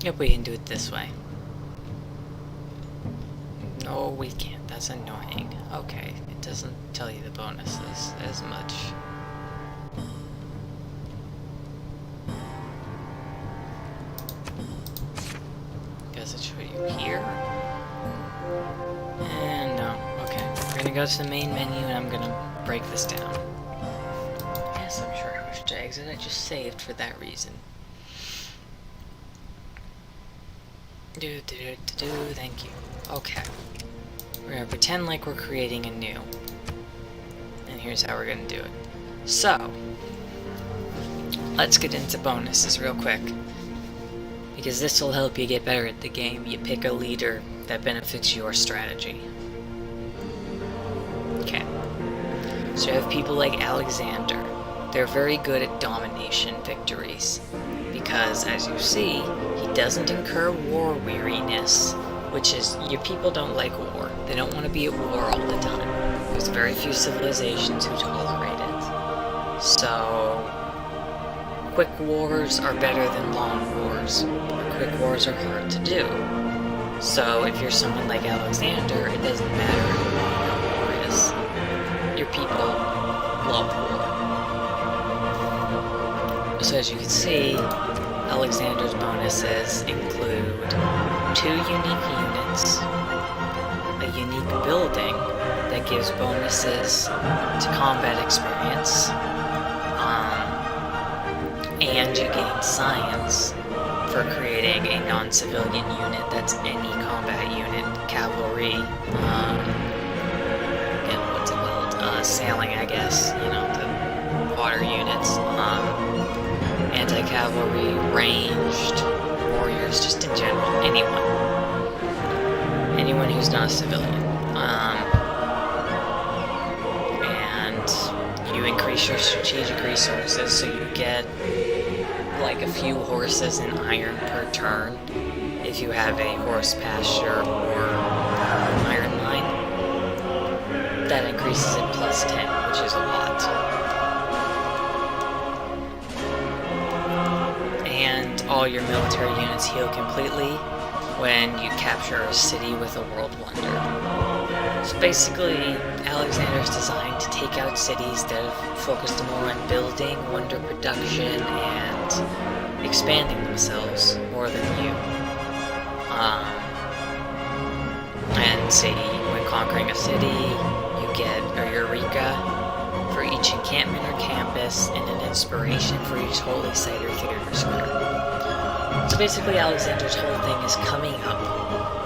Yep, we can do it this way. No, we can't. That's annoying. Okay, it doesn't tell you the bonuses as much. Does it show you here? And no. Okay. We're gonna go to the main menu and I'm gonna break this down. Yes, I'm sure I wish to exit. I just saved for that reason. Thank you. Okay. We're gonna pretend like we're creating a new. And here's how we're gonna do it. So, let's get into bonuses real quick. because this will help you get better at the game. You pick a leader that benefits your strategy. Okay. So you have people like Alexander. They're very good at domination victories, because as you see, he doesn't incur war weariness, which is, your people don't like war. They don't want to be at war all the time. There's very few civilizations who tolerate it. So, quick wars are better than long wars. Quick wars are hard to do. So if you're someone like Alexander, it doesn't matter how long war is. Your people love war. So as you can see, Alexander's bonuses include 2 unique units, a unique building that gives bonuses to combat experience, and you gain science for creating a non-civilian unit that's any combat unit, cavalry, and what's it called? Sailing, I guess, you know, the water units, anti-cavalry, ranged, warriors, just in general, anyone who's not a civilian. And you increase your strategic resources, so you get like a few horses in iron per turn if you have a horse pasture or iron mine. That increases it plus 10, which is a lot. And all your military units heal completely when you capture a city with a world wonder. So basically, Alexander's designed to take out cities that have focused more on building, wonder production, and expanding themselves more than you. And say, when conquering a city, you get a Eureka for each encampment or campus, and an inspiration for each holy site or theater square. So basically, Alexander's whole thing is coming up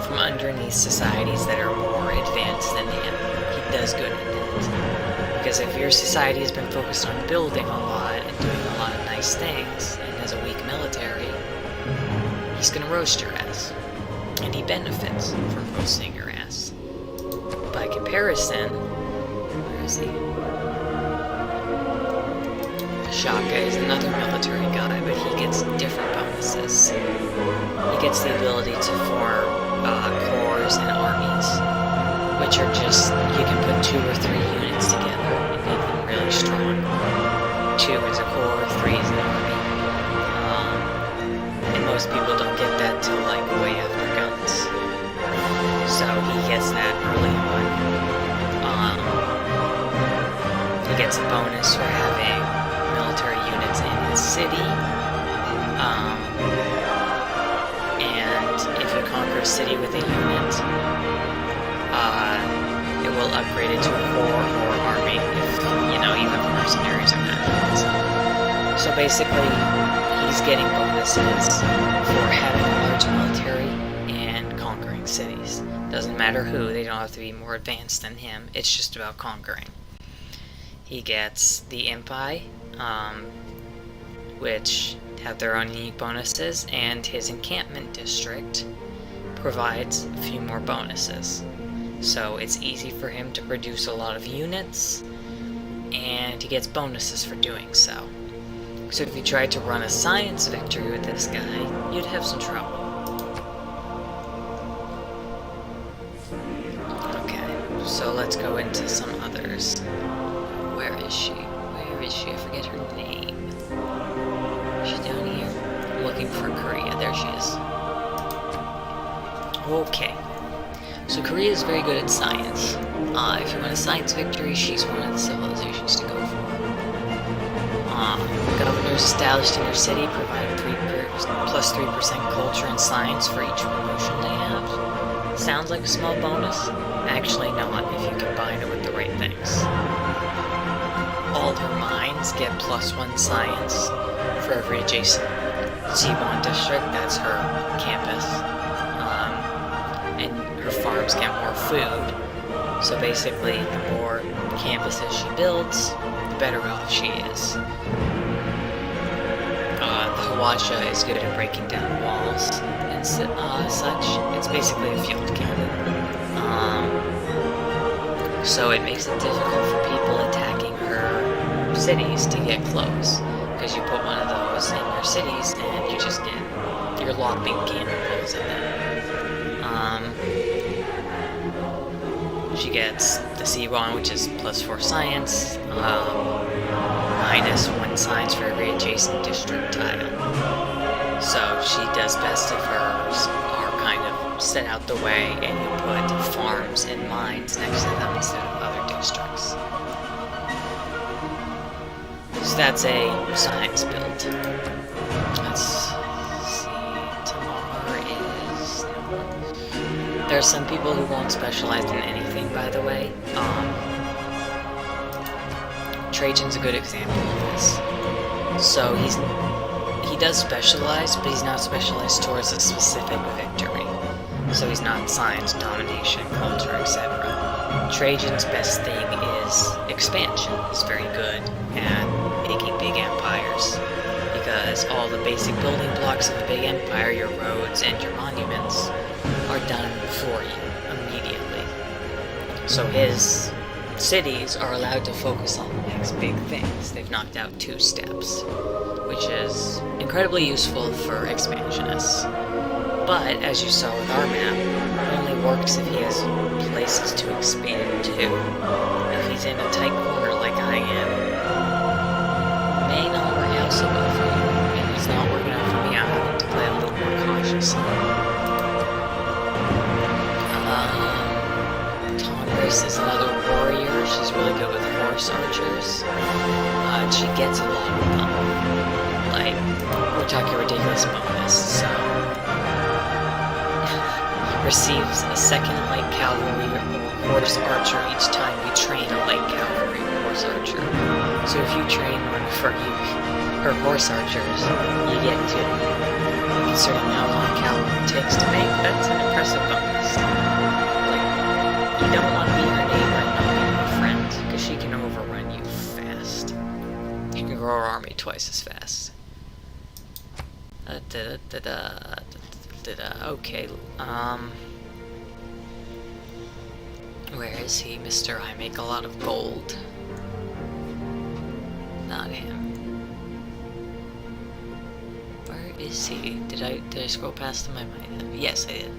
from underneath societies that are more advanced than him. He does good at that. Because if your society has been focused on building a lot and doing a lot of nice things, and has a weak military, he's gonna roast your ass. And he benefits from roasting your ass. By comparison, where is he? Shaka is another military guy, but he gets different bonuses. He gets the ability to form corps and armies, which are just, you can put 2 or 3 units together and make them really strong. 2 is a corps, 3 is an army. And most people don't get that till like way after guns. So he gets that early on. He gets a bonus for having military units in his city. And if you conquer a city with a unit, it will upgrade it to a corps or army if, you know, you have mercenaries or that. So basically, he's getting bonuses for having a large military and conquering cities. Doesn't matter who, they don't have to be more advanced than him, it's just about conquering. He gets the Impi, which have their own unique bonuses, and his encampment district provides a few more bonuses. So it's easy for him to produce a lot of units, and he gets bonuses for doing so. So if you tried to run a science victory with this guy, you'd have some trouble. Okay, so let's go into some others. Where is she? Where is she? I forget her name. She's down here. I'm looking for Korea. There she is. Okay. So Korea is very good at science. If you want a science victory, she's one of the civilizations to go for. Governors established in your city provide plus 3% culture and science for each promotion they have. Sounds like a small bonus? Actually not, if you combine it with the right things. All her mines get plus 1 science for every adjacent C1 district. That's her campus. And her farms get more food. So basically, the more campuses she builds, the better off she is. The Kawacha is good at breaking down walls and such. It's basically a field cannon. So it makes it difficult for people attacking her cities to get close. Because you put one of those in your cities and you just get your lopping cannonballs in them. She gets the C1, which is +4 science, -1 science for every adjacent district tile. So she does best if hers are kind of set out the way and you put farms and mines next to them instead of other districts. So that's a science build. Let's see, Tamar is... There are some people who won't specialize in anything, by the way. Trajan's a good example of this. So he does specialize, but he's not specialized towards a specific victory. So he's not science, domination, culture, etc. Trajan's best thing is expansion. He's very good at making big empires, because all the basic building blocks of a big empire, your roads and your monuments, are done for you immediately. So his cities are allowed to focus on the next big things. They've knocked out 2 steps, which is incredibly useful for expansionists. But, as you saw with our map, it only works if he has places to expand to. If he's in a tight corner like I am, it may not work out so well for you. And it's not working out for me. I'm having to play a little more cautiously. Tonris is another warrior. She's really good with horse archers. She gets a lot of them. Like, we're talking ridiculous bonus, so... Receives a second light cavalry or horse archer each time you train a light cavalry or horse archer. So if you train one for her horse archers, you get 2. Considering how long cavalry takes to make, that's an impressive bonus. Like, you don't want to be her neighbor and not be her friend, because she can overrun you fast. You can grow her army twice as fast. Okay, where is he, Mr. I make a lot of gold? Not him. Where is he? Did I scroll past him? I might have. Yes, I did.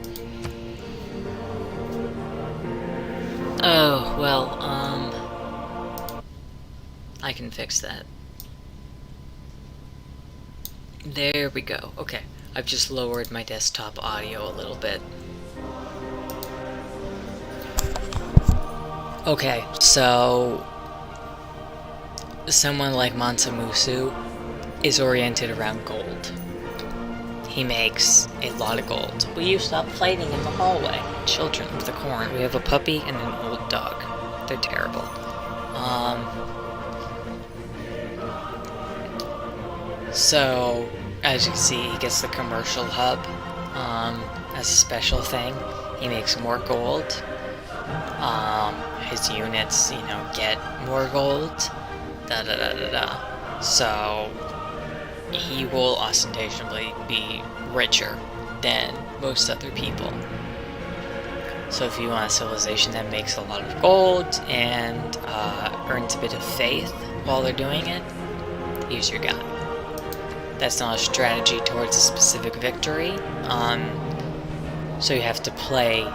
Oh, well, I can fix that. There we go. Okay. I've just lowered my desktop audio a little bit. Okay, so someone like Mansa Musu is oriented around gold. He makes a lot of gold. Will you stop fighting in the hallway? Children of the corn. We have a puppy and an old dog. They're terrible. So, as you can see, he gets the commercial hub as a special thing. He makes more gold. His units, get more gold. So, he will ostensibly be richer than most other people. So if you want a civilization that makes a lot of gold and earns a bit of faith while they're doing it, use your guy. That's not a strategy towards a specific victory, so you have to play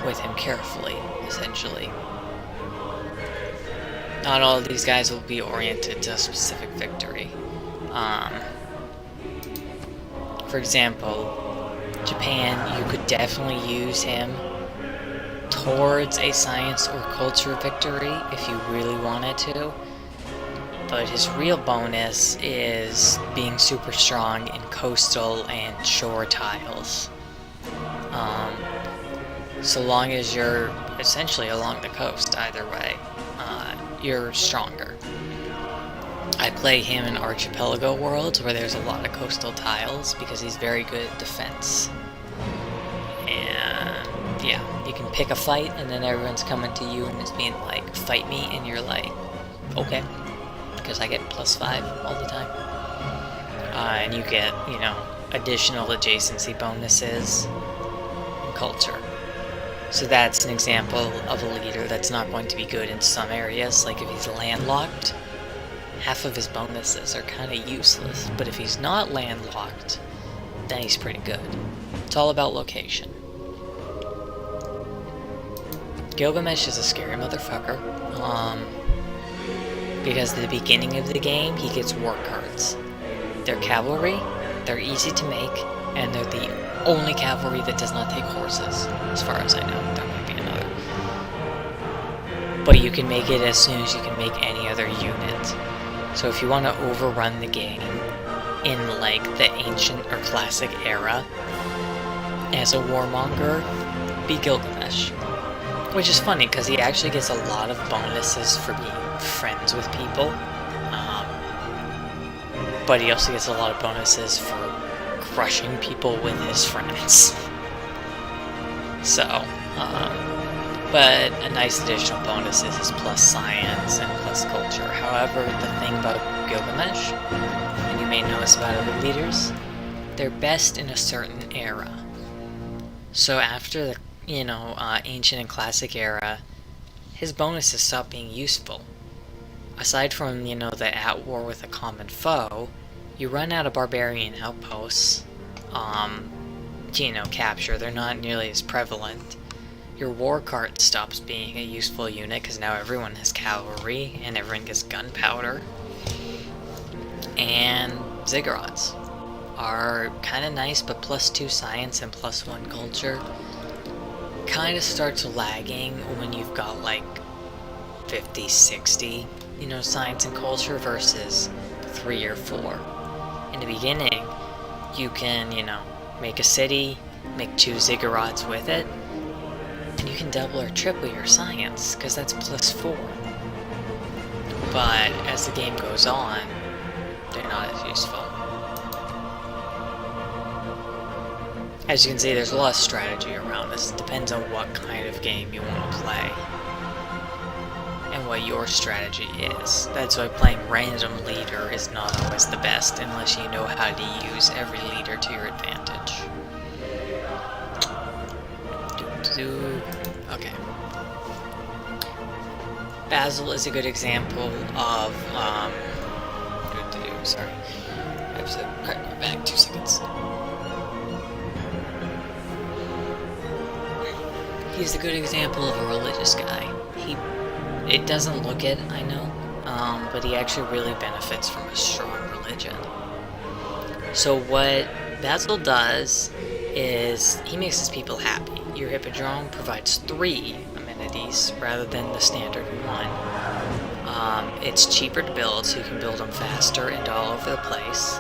with him carefully, essentially. Not all of these guys will be oriented to a specific victory. For example, Japan, you could definitely use him towards a science or culture victory if you really wanted to. But his real bonus is being super strong in coastal and shore tiles. So long as you're essentially along the coast, either way, you're stronger. I play him in Archipelago worlds where there's a lot of coastal tiles because he's very good at defense. And yeah, you can pick a fight and then everyone's coming to you and it's being like, fight me, and you're like, okay. Because I get +5 all the time. and you get, you know, additional adjacency bonuses and culture. So that's an example of a leader that's not going to be good in some areas. Like if he's landlocked, half of his bonuses are kind of useless. But if he's not landlocked, then he's pretty good. It's all about location. Gilgamesh is a scary motherfucker. Because at the beginning of the game, he gets war cards. They're cavalry, they're easy to make, and they're the only cavalry that does not take horses, as far as I know. There might be another. But you can make it as soon as you can make any other unit. So if you want to overrun the game in like the ancient or classic era, as a warmonger, be Gilgamesh. Which is funny, because he actually gets a lot of bonuses for being friends with people. But he also gets a lot of bonuses for crushing people with his friends. So, but a nice additional bonus is his plus science and plus culture. However, the thing about Gilgamesh, and you may know this about other leaders, they're best in a certain era. So after the, you know, ancient and classic era, his bonuses stop being useful. Aside from, you know, the at war with a common foe, you run out of barbarian outposts, you know, capture. They're not nearly as prevalent. Your war cart stops being a useful unit, because now everyone has cavalry, and everyone gets gunpowder. And ziggurats are kind of nice, but +2 science and +1 culture kind of starts lagging when you've got like 50, 60, you know, science and culture versus 3 or 4. In the beginning, you can, you know, make a city, make 2 ziggurats with it, and you can double or triple your science, because that's +4. But as the game goes on, they're not as useful. As you can see, there's a lot of strategy around this. It depends on what kind of game you want to play and what your strategy is. That's why playing random leader is not always the best unless you know how to use every leader to your advantage. Okay. Basil is a good example of, sorry. I have to crack my back, 2 seconds. He's a good example of a religious guy. It doesn't look it, I know, but he actually really benefits from a strong religion. So what Basil does is he makes his people happy. Your Hippodrome provides 3 amenities rather than the standard 1. It's cheaper to build, so you can build them faster and all over the place.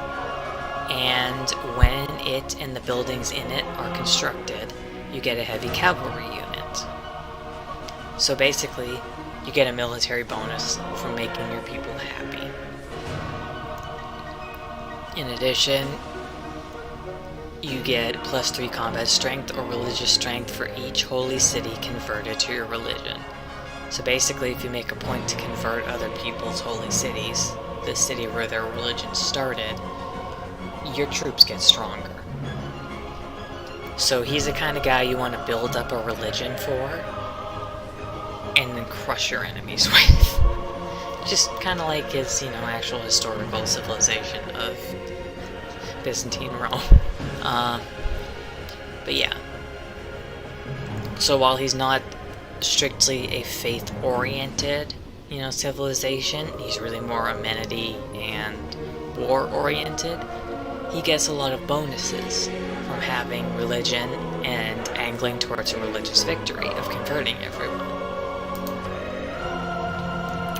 And when it and the buildings in it are constructed, you get a heavy cavalry unit. So basically, you get a military bonus for making your people happy. In addition, you get +3 combat strength or religious strength for each holy city converted to your religion. So basically, if you make a point to convert other people's holy cities, the city where their religion started, your troops get stronger. So he's the kind of guy you want to build up a religion for, and then crush your enemies with. Just kind of like his, you know, actual historical civilization of Byzantine Rome. But yeah. So while he's not strictly a faith-oriented, you know, civilization, he's really more amenity and war-oriented. He gets a lot of bonuses from having religion and angling towards a religious victory of converting everyone.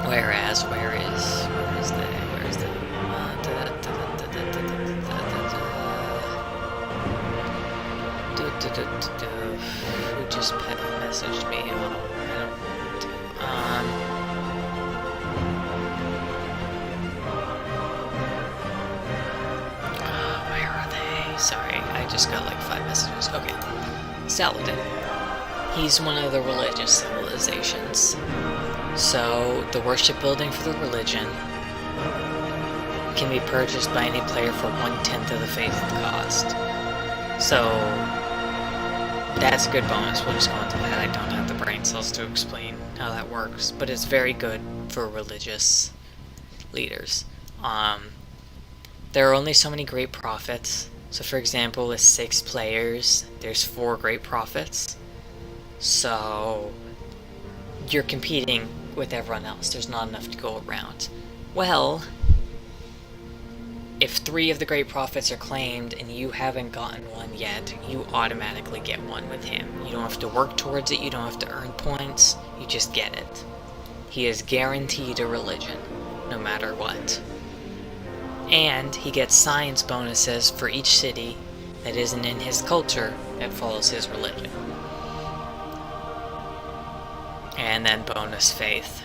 Whereas, where is the who just messaged me? Where are they? Sorry, I just got like 5 messages. Okay. Saladin. He's one of the religious civilizations. So, the worship building for the religion can be purchased by any player for 1/10 of the faith cost. So that's a good bonus. We'll just go into that. I don't have the brain cells to explain how that works, but it's very good for religious leaders. There are only so many great prophets. So for example, with 6 players, there's 4 great prophets. So you're competing with everyone else. There's not enough to go around. Well, if 3 of the great prophets are claimed and you haven't gotten one yet, you automatically get one with him. You don't have to work towards it, you don't have to earn points, you just get it. He is guaranteed a religion, no matter what. And he gets science bonuses for each city that isn't in his culture that follows his religion. And then bonus faith.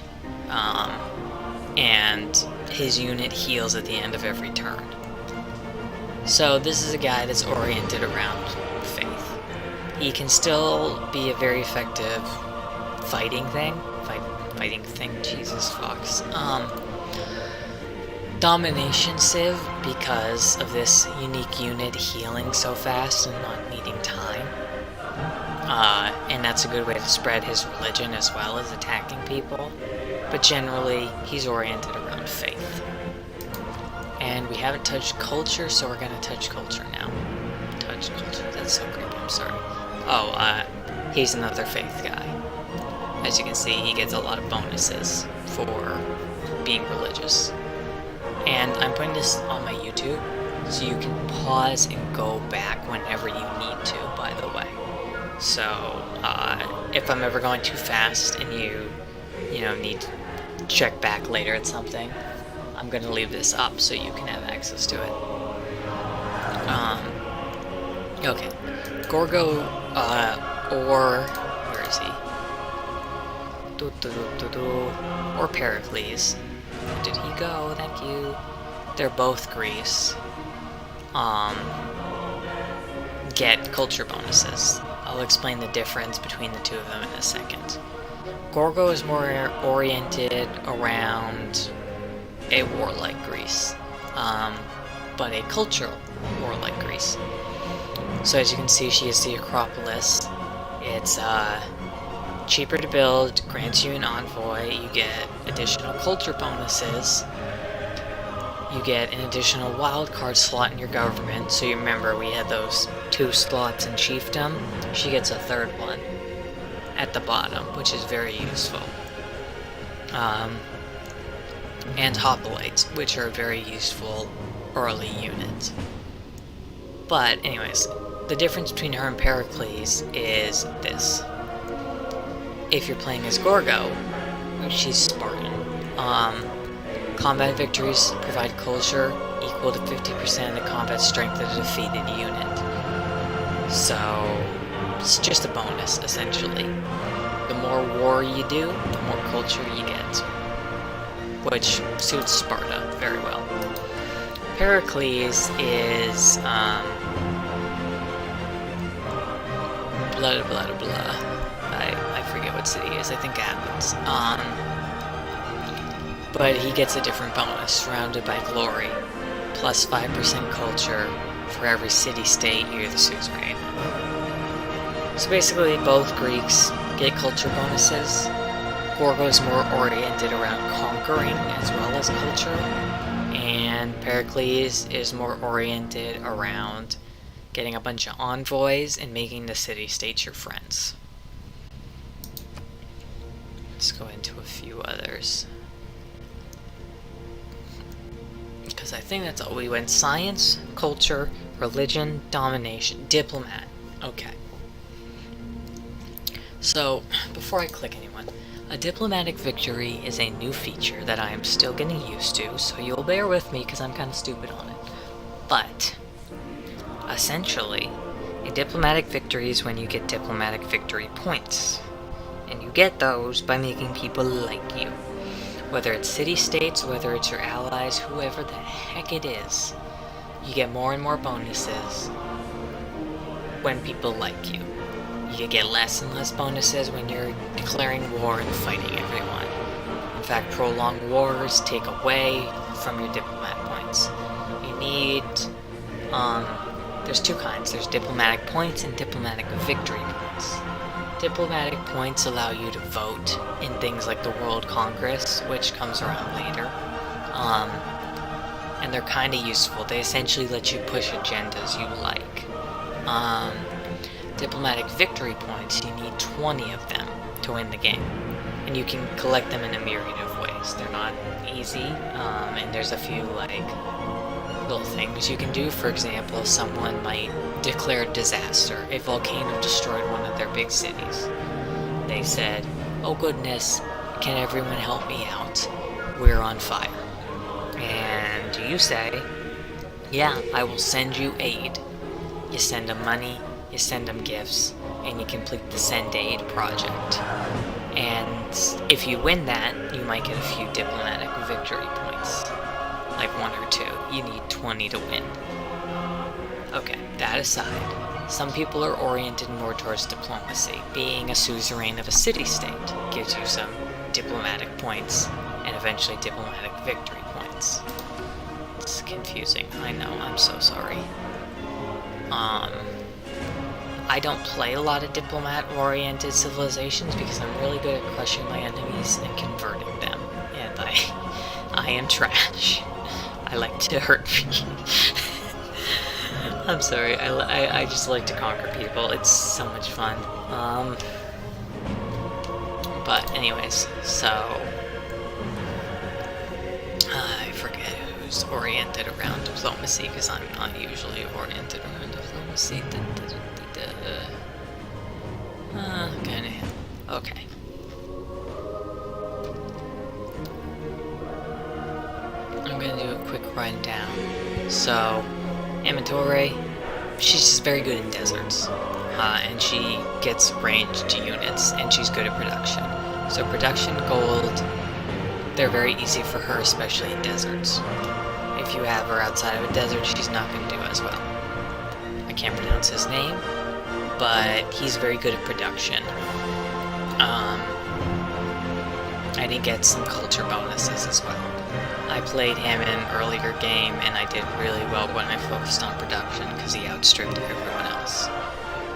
And his unit heals at the end of every turn. So this is a guy that's oriented around faith. He can still be a very effective fighting thing. Jesus fucks. Domination Civ, because of this unique unit healing so fast and not needing time. And that's a good way to spread his religion as well as attacking people. But generally, he's oriented around faith. And we haven't touched culture, so we're gonna touch culture now. Touch culture, that's so creepy, I'm sorry. Oh, he's another faith guy. As you can see, he gets a lot of bonuses for being religious. And I'm putting this on my YouTube, so you can pause and go back whenever you need to, by the way. So, if I'm ever going too fast and you need to check back later at something, I'm gonna leave this up so you can have access to it. Okay. Gorgo, or, where is he? Or Pericles. Where did he go? Thank you. They're both Greece. Get culture bonuses. I'll explain the difference between the two of them in a second. Gorgo is more oriented around a warlike Greece, but a cultural warlike Greece. So as you can see, she is the Acropolis. It's cheaper to build, grants you an envoy, you get additional culture bonuses, you get an additional wildcard slot in your government. So you remember we had those 2 slots in chiefdom. She gets a 3rd one at the bottom, which is very useful. And hoplites, which are a very useful early unit. But anyways, the difference between her and Pericles is this. If you're playing as Gorgo, she's Spartan. Combat victories provide culture equal to 50% of the combat strength of a defeated unit. So, it's just a bonus, essentially. The more war you do, the more culture you get. Which suits Sparta very well. Pericles is, blah blah blah. I forget what city it is, I think Athens. But he gets a different bonus, surrounded by glory, plus 5% culture for every city-state you're the suzerain. So basically, both Greeks get culture bonuses. Gorgo is more oriented around conquering as well as culture, and Pericles is more oriented around getting a bunch of envoys and making the city-states your friends. Let's go into a few others. Because I think that's all we went. Science, culture, religion, domination, diplomat. Okay. So, before I click anyone, a diplomatic victory is a new feature that I am still getting used to, so you'll bear with me because I'm kind of stupid on it. But, essentially, a diplomatic victory is when you get diplomatic victory points. And you get those by making people like you. Whether it's city-states, whether it's your allies, whoever the heck it is, you get more and more bonuses when people like you. You get less and less bonuses when you're declaring war and fighting everyone. In fact, prolonged wars take away from your diplomat points. You need, there's two kinds. There's diplomatic points and diplomatic victory points. Diplomatic points allow you to vote in things like the World Congress, which comes around later. And they're kind of useful. They essentially let you push agendas you like. Diplomatic victory points, you need 20 of them to win the game. And you can collect them in a myriad of ways. They're not easy, and there's a few, like, little things you can do. For example, someone might declare a disaster. A volcano destroyed one of their big cities. They said, "Oh goodness, can everyone help me out? We're on fire." And you say, "Yeah, I will send you aid." You send them money, you send them gifts, and you complete the Send Aid project. And if you win that, you might get a few diplomatic victory points. Like 1 or 2. You need 20 to win. Okay, that aside, some people are oriented more towards diplomacy. Being a suzerain of a city-state gives you some diplomatic points, and eventually diplomatic victory points. It's confusing, I know, I'm so sorry. I don't play a lot of diplomat-oriented civilizations because I'm really good at crushing my enemies and converting them, and I am trash. I like to hurt people. I'm sorry, I just like to conquer people, it's so much fun. But anyways, so... I forget who's oriented around diplomacy, because I'm not usually oriented around diplomacy. Okay. I'm gonna do a quick rundown. So, Amatore, she's just very good in deserts. And she gets ranged units, and she's good at production. So production, gold, they're very easy for her, especially in deserts. If you have her outside of a desert, she's not going to do as well. I can't pronounce his name, but he's very good at production. And he gets some culture bonuses as well. I played him in an earlier game, and I did really well when I focused on production, because he outstripped everyone else.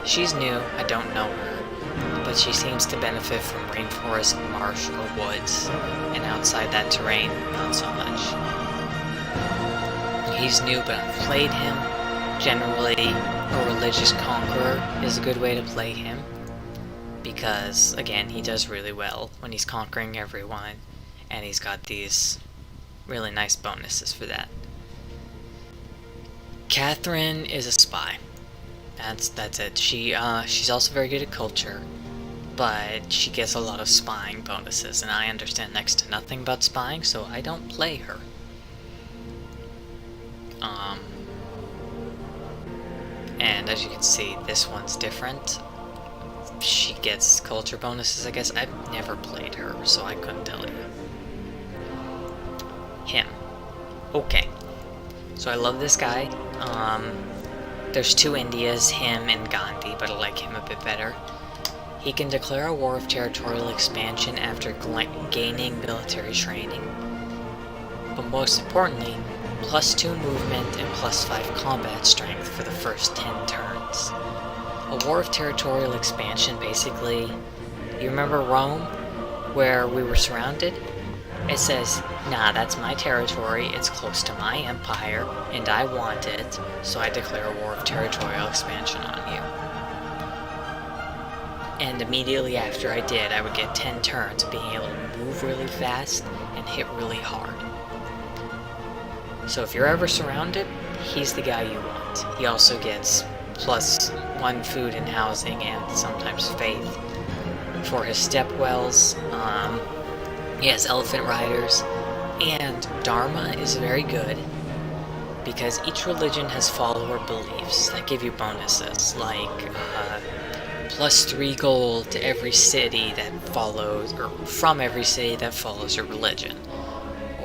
She's new, I don't know her, but she seems to benefit from rainforest, marsh, or woods, and outside that terrain, not so much. He's new, but I've played him. Generally, a religious conqueror is a good way to play him, because, again, he does really well when he's conquering everyone, and he's got these really nice bonuses for that. Catherine is a spy. That's it. She's also very good at culture, but she gets a lot of spying bonuses, and I understand next to nothing about spying, so I don't play her. And as you can see, this one's different. She gets culture bonuses, I guess. I've never played her, so I couldn't tell you. Him. Okay. So I love this guy. There's 2 Indias, him and Gandhi, but I like him a bit better. He can declare a war of territorial expansion after gaining military training. But most importantly, +2 movement and +5 combat strength for the first 10 turns. A war of territorial expansion, basically, you remember Rome, where we were surrounded? It says, nah, that's my territory, it's close to my empire, and I want it, so I declare a war of territorial expansion on you. And immediately after I did, I would get 10 turns, being able to move really fast and hit really hard. So if you're ever surrounded, he's the guy you want. He also gets +1 food and housing, and sometimes faith for his stepwells. He has elephant riders, and Dharma is very good because each religion has follower beliefs that give you bonuses, like +3 gold to every city that follows, or from every city that follows your religion.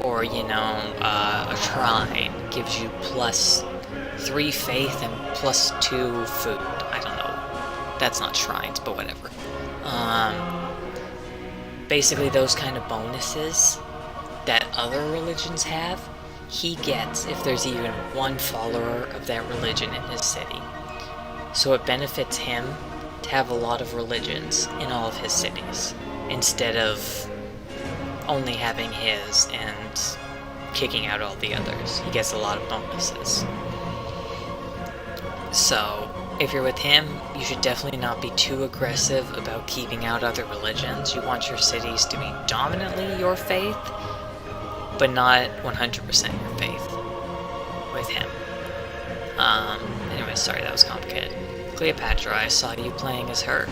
Or, you know, a shrine gives you +3 faith and +2 food. I don't know. That's not shrines, but whatever. Basically those kind of bonuses that other religions have, he gets if there's even one follower of that religion in his city. So it benefits him to have a lot of religions in all of his cities, instead of only having his and kicking out all the others. He gets a lot of bonuses. So, if you're with him, you should definitely not be too aggressive about keeping out other religions. You want your cities to be dominantly your faith, but not 100% your faith with him. Anyway, sorry, that was complicated. Cleopatra, I saw you playing as her.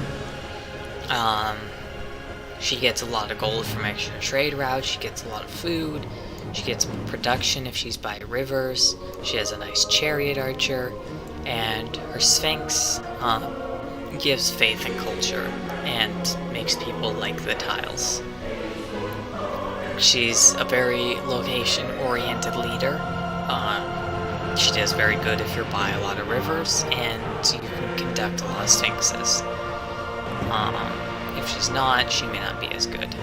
She gets a lot of gold from extra trade routes, she gets a lot of food, she gets production if she's by rivers, she has a nice chariot archer, and her Sphinx gives faith and culture, and makes people like the tiles. She's a very location-oriented leader. She does very good if you're by a lot of rivers, and you can conduct a lot of sphinxes. If she's not, she may not be as good.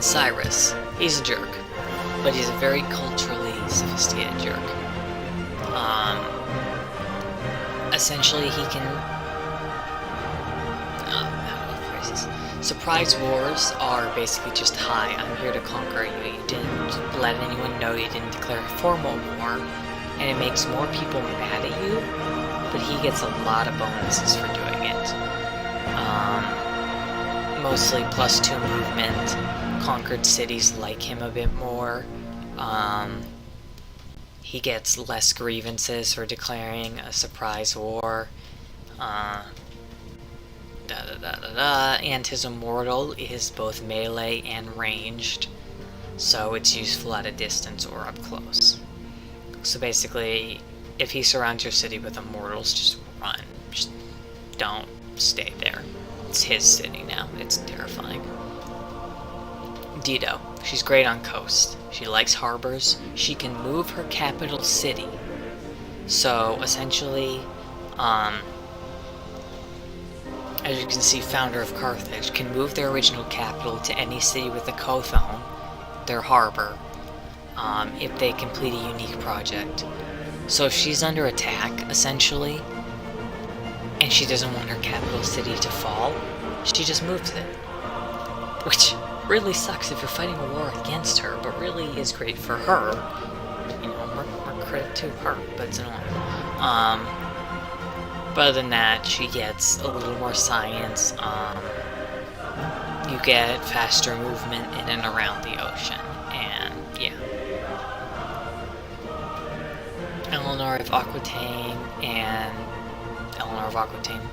Cyrus, he's a jerk, but he's a very culturally sophisticated jerk. Essentially, he can... Surprise wars are basically just, hi, I'm here to conquer you. You didn't let anyone know, you didn't declare a formal war, and it makes more people mad at you, but he gets a lot of bonuses for doing it. Mostly +2 movement, conquered cities like him a bit more. He gets less grievances for declaring a surprise war. And his immortal is both melee and ranged, so it's useful at a distance or up close. So basically, if he surrounds your city with immortals, just run. Just don't stay there. It's his city now. It's terrifying. Dido. She's great on coast. She likes harbors. She can move her capital city. So essentially, as you can see, founder of Carthage can move their original capital to any city with a Kothon, their harbor, if they complete a unique project. So if she's under attack, essentially, and she doesn't want her capital city to fall, she just moves it. Which really sucks if you're fighting a war against her, but really is great for her. You know, more credit to her, but it's annoying. But other than that, she gets a little more science. You get faster movement in and around the ocean, and yeah. Eleanor of Aquitaine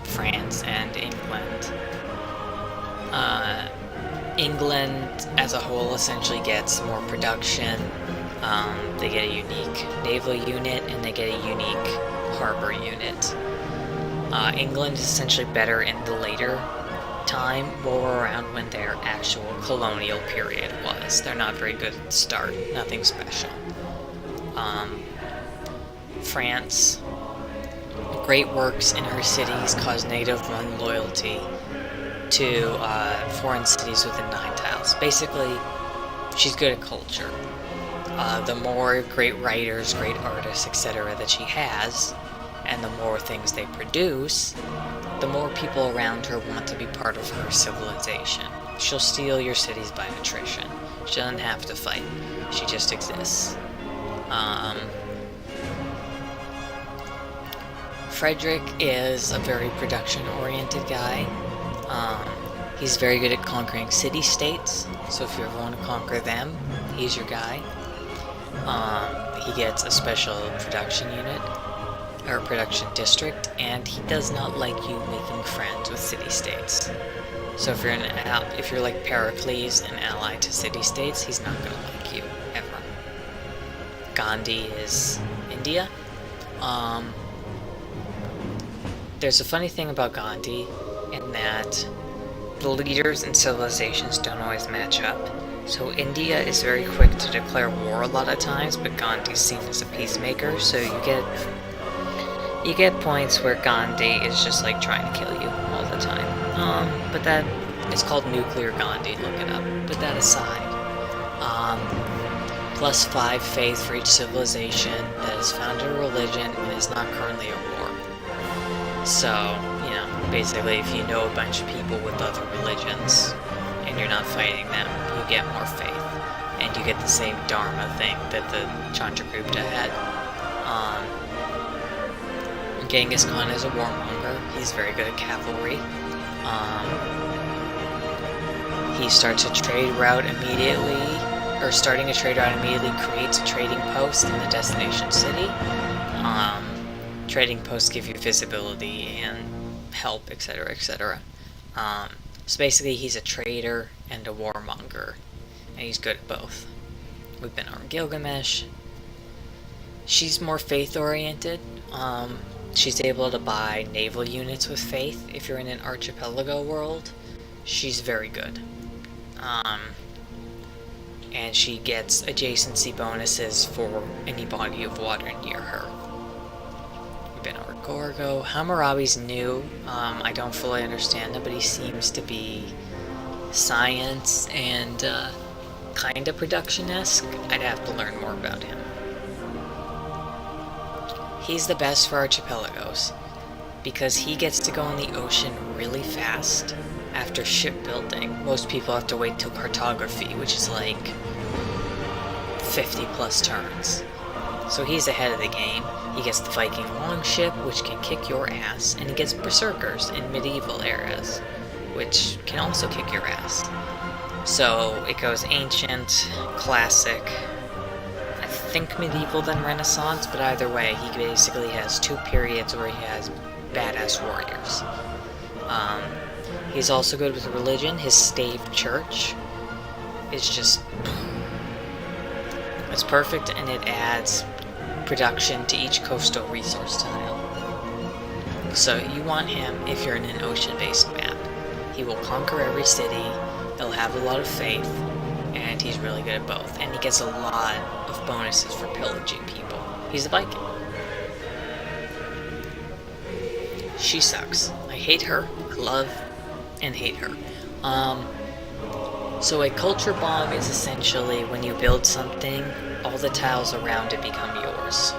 France and England. England as a whole essentially gets more production. They get a unique naval unit and they get a unique harbor unit. England is essentially better in the later time, more around when their actual colonial period was. They're not very good at the start, nothing special. France, great works in her cities cause native-run loyalty to foreign cities within 9 tiles. Basically, she's good at culture. The more great writers, great artists, etc. that she has, and the more things they produce, the more people around her want to be part of her civilization. She'll steal your cities by attrition. She doesn't have to fight. She just exists. Frederick is a very production-oriented guy. He's very good at conquering city-states, so if you ever want to conquer them, he's your guy. He gets a special production unit, or production district, and he does not like you making friends with city-states. So if you're like Pericles, an ally to city-states, he's not gonna like you, ever. Gandhi is India. There's a funny thing about Gandhi, in that the leaders and civilizations don't always match up. So India is very quick to declare war a lot of times, but Gandhi's seen as a peacemaker, so you get points where Gandhi is just like trying to kill you all the time. But that is called Nuclear Gandhi, look it up. But that aside, +5 faith for each civilization that has founded a religion and is not currently at war. So, you know, basically if you know a bunch of people with other religions and you're not fighting them, you get more faith. And you get the same Dharma thing that the Chandragupta had. Genghis Khan is a warmonger. He's very good at cavalry. He starts a trade route immediately, or starting a trade route immediately creates a trading post in the destination city. Trading posts give you visibility and help, etc., etc. So basically he's a trader and a warmonger, and he's good at both. We've been over Gilgamesh. She's more faith-oriented. She's able to buy naval units with faith. If you're in an archipelago world, she's very good. And she gets adjacency bonuses for any body of water near her. We've been over Gorgo. Hammurabi's new. I don't fully understand him, but he seems to be science and kind of production-esque. I'd have to learn more about him. He's the best for archipelagos because he gets to go in the ocean really fast after shipbuilding. Most people have to wait till cartography, which is like 50 plus turns. So he's ahead of the game. He gets the Viking longship, which can kick your ass, and he gets berserkers in medieval eras, which can also kick your ass. So it goes ancient, classic, I think medieval, then Renaissance, but either way, he basically has two periods where he has badass warriors. He's also good with religion. His stave church is just... it's perfect, and it adds production to each coastal resource tile. So you want him if you're in an ocean-based map. He will conquer every city, he'll have a lot of faith, and he's really good at both. And he gets a lot of bonuses for pillaging people. He's a Viking. She sucks. I hate her, I love and hate her. So a culture bomb is essentially when you build something, all the tiles around it become yours.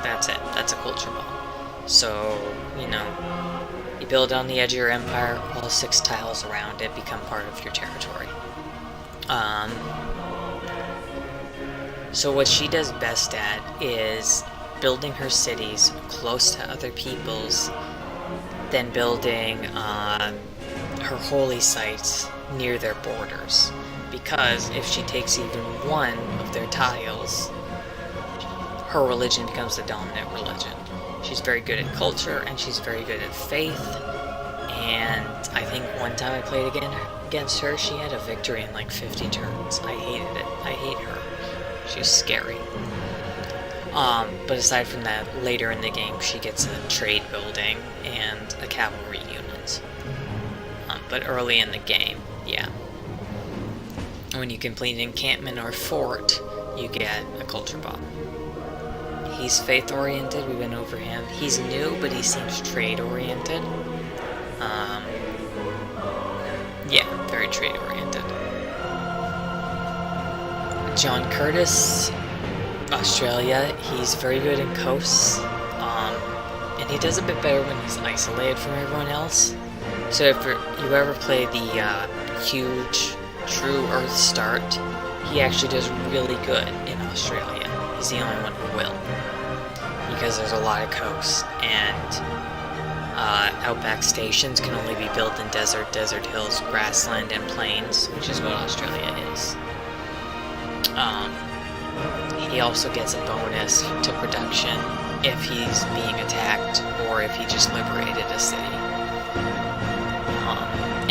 That's it. That's a culture bomb. So, you know, you build on the edge of your empire, all 6 tiles around it become part of your territory. So what she does best at is building her cities close to other people's, then building her holy sites near their borders. Because if she takes even one of their tiles, her religion becomes the dominant religion. She's very good at culture, and she's very good at faith. And I think one time I played against her, she had a victory in like 50 turns. I hated it. I hate her. She's scary. But aside from that, later in the game, she gets a trade building and a cavalry unit. But early in the game, yeah. When you complete an encampment or fort, you get a culture bomb. He's faith-oriented, we went over him. He's new, but he seems trade-oriented. Yeah, very trade-oriented. John Curtis, Australia, he's very good in coasts. And he does a bit better when he's isolated from everyone else. So if you ever play the huge True Earth Start, he actually does really good in Australia. He's the only one who will. Because there's a lot of coast, and outback stations can only be built in desert hills, grassland, and plains, which is what Australia is. He also gets a bonus to production if he's being attacked, or if he just liberated a city.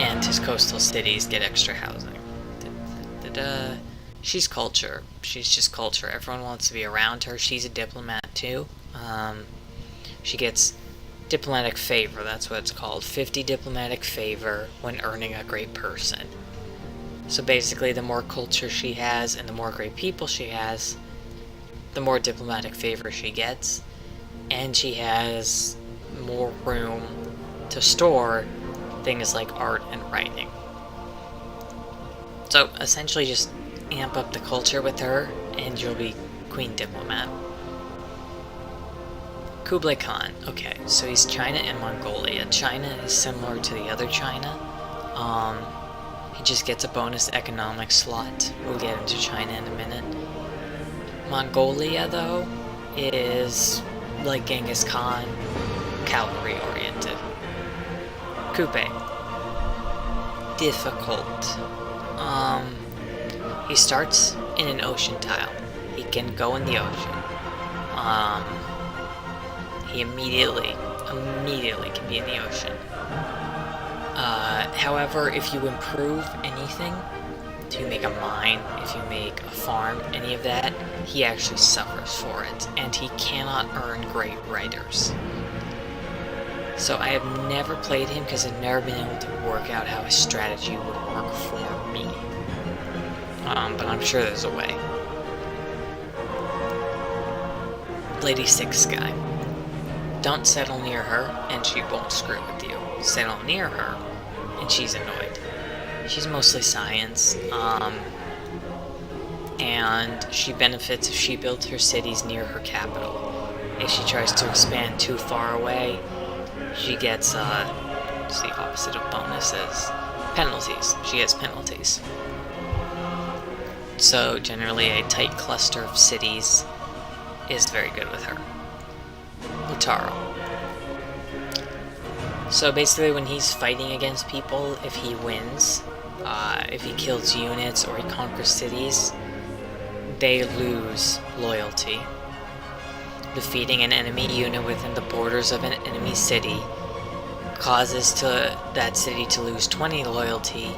And his coastal cities get extra housing. She's culture. She's just culture. Everyone wants to be around her. She's a diplomat too. She gets diplomatic favor, that's what it's called. 50 diplomatic favor when earning a great person. So basically, the more culture she has and the more great people she has, the more diplomatic favor she gets. And she has more room to store things like art and writing. So essentially just amp up the culture with her, and you'll be Queen Diplomat. Kublai Khan. Okay, so he's China and Mongolia. China is similar to the other China. He just gets a bonus economic slot. We'll get into China in a minute. Mongolia, though, is like Genghis Khan, cavalry-oriented. Kupe. Difficult. He starts in an ocean tile. He can go in the ocean. He immediately can be in the ocean. However, if you improve anything, if you make a mine, if you make a farm, any of that, he actually suffers for it, and he cannot earn great writers. So I have never played him because I've never been able to work out how his strategy would work for me. But I'm sure there's a way. Lady Six Guy. Don't settle near her, and she won't screw with you. Settle near her, and she's annoyed. She's mostly science, and she benefits if she builds her cities near her capital. If she tries to expand too far away, she gets, it's the opposite of bonuses. Penalties. She gets penalties. So, generally, a tight cluster of cities is very good with her. Lutaro. So basically when he's fighting against people, if he wins, if he kills units or he conquers cities, they lose loyalty. Defeating an enemy unit within the borders of an enemy city causes that city to lose 20 loyalty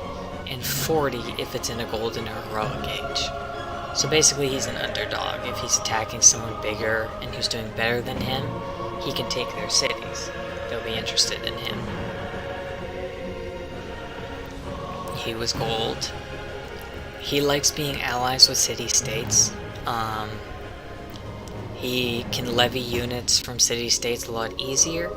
and 40 if it's in a golden or heroic age. So basically he's an underdog. If he's attacking someone bigger and who's doing better than him, he can take their cities. They'll be interested in him. He was gold. He likes being allies with city-states. He can levy units from city-states a lot easier.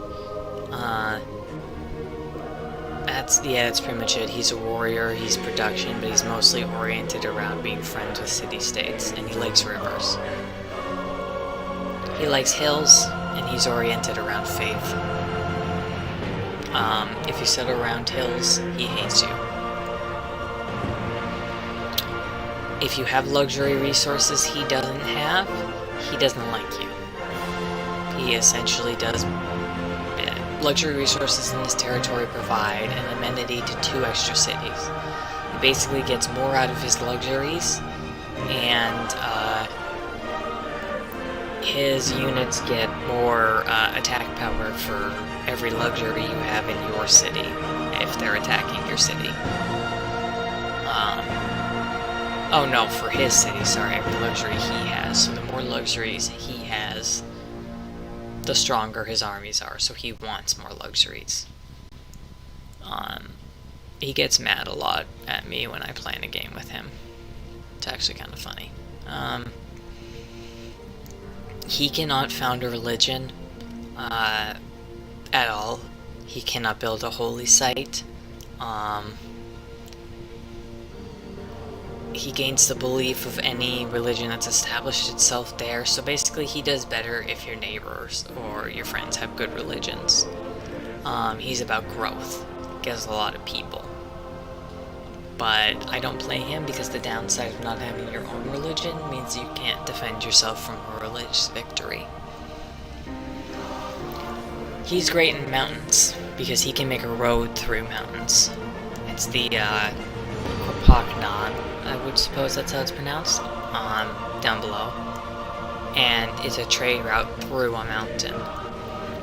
That's pretty much it. He's a warrior, he's production, but he's mostly oriented around being friends with city-states, and he likes rivers. He likes hills, and he's oriented around faith. If you settle around hills, he hates you. If you have luxury resources he doesn't have, he doesn't like you. He essentially does... Luxury resources in his territory provide an amenity to 2 extra cities. He basically gets more out of his luxuries, and his units get more attack power for every luxury you have in your city, if they're attacking your city. Oh no, for his city, sorry, every luxury he has. So the more luxuries he has, the stronger his armies are, so he wants more luxuries. He gets mad a lot at me when I play in a game with him. It's actually kind of funny. He cannot found a religion at all. He cannot build a holy site. He gains the belief of any religion that's established itself there, so basically he does better if your neighbors or your friends have good religions. He's about growth, gets a lot of people. But I don't play him because the downside of not having your own religion means you can't defend yourself from a religious victory. He's great in mountains because he can make a road through mountains. It's the Krapaknan, I would suppose that's how it's pronounced, down below. And it's a trade route through a mountain.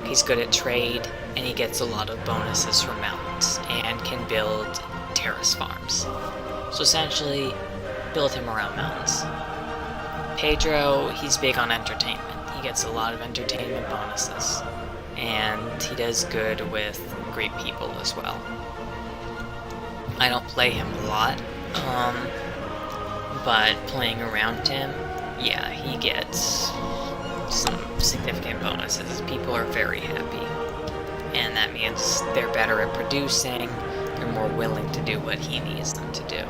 He's good at trade, and he gets a lot of bonuses from mountains, and can build terrace farms. So essentially, build him around mountains. Pedro, he's big on entertainment. He gets a lot of entertainment bonuses. And he does good with great people as well. I don't play him a lot, but playing around him, yeah, he gets some significant bonuses. People are very happy, and that means they're better at producing, they're more willing to do what he needs them to do.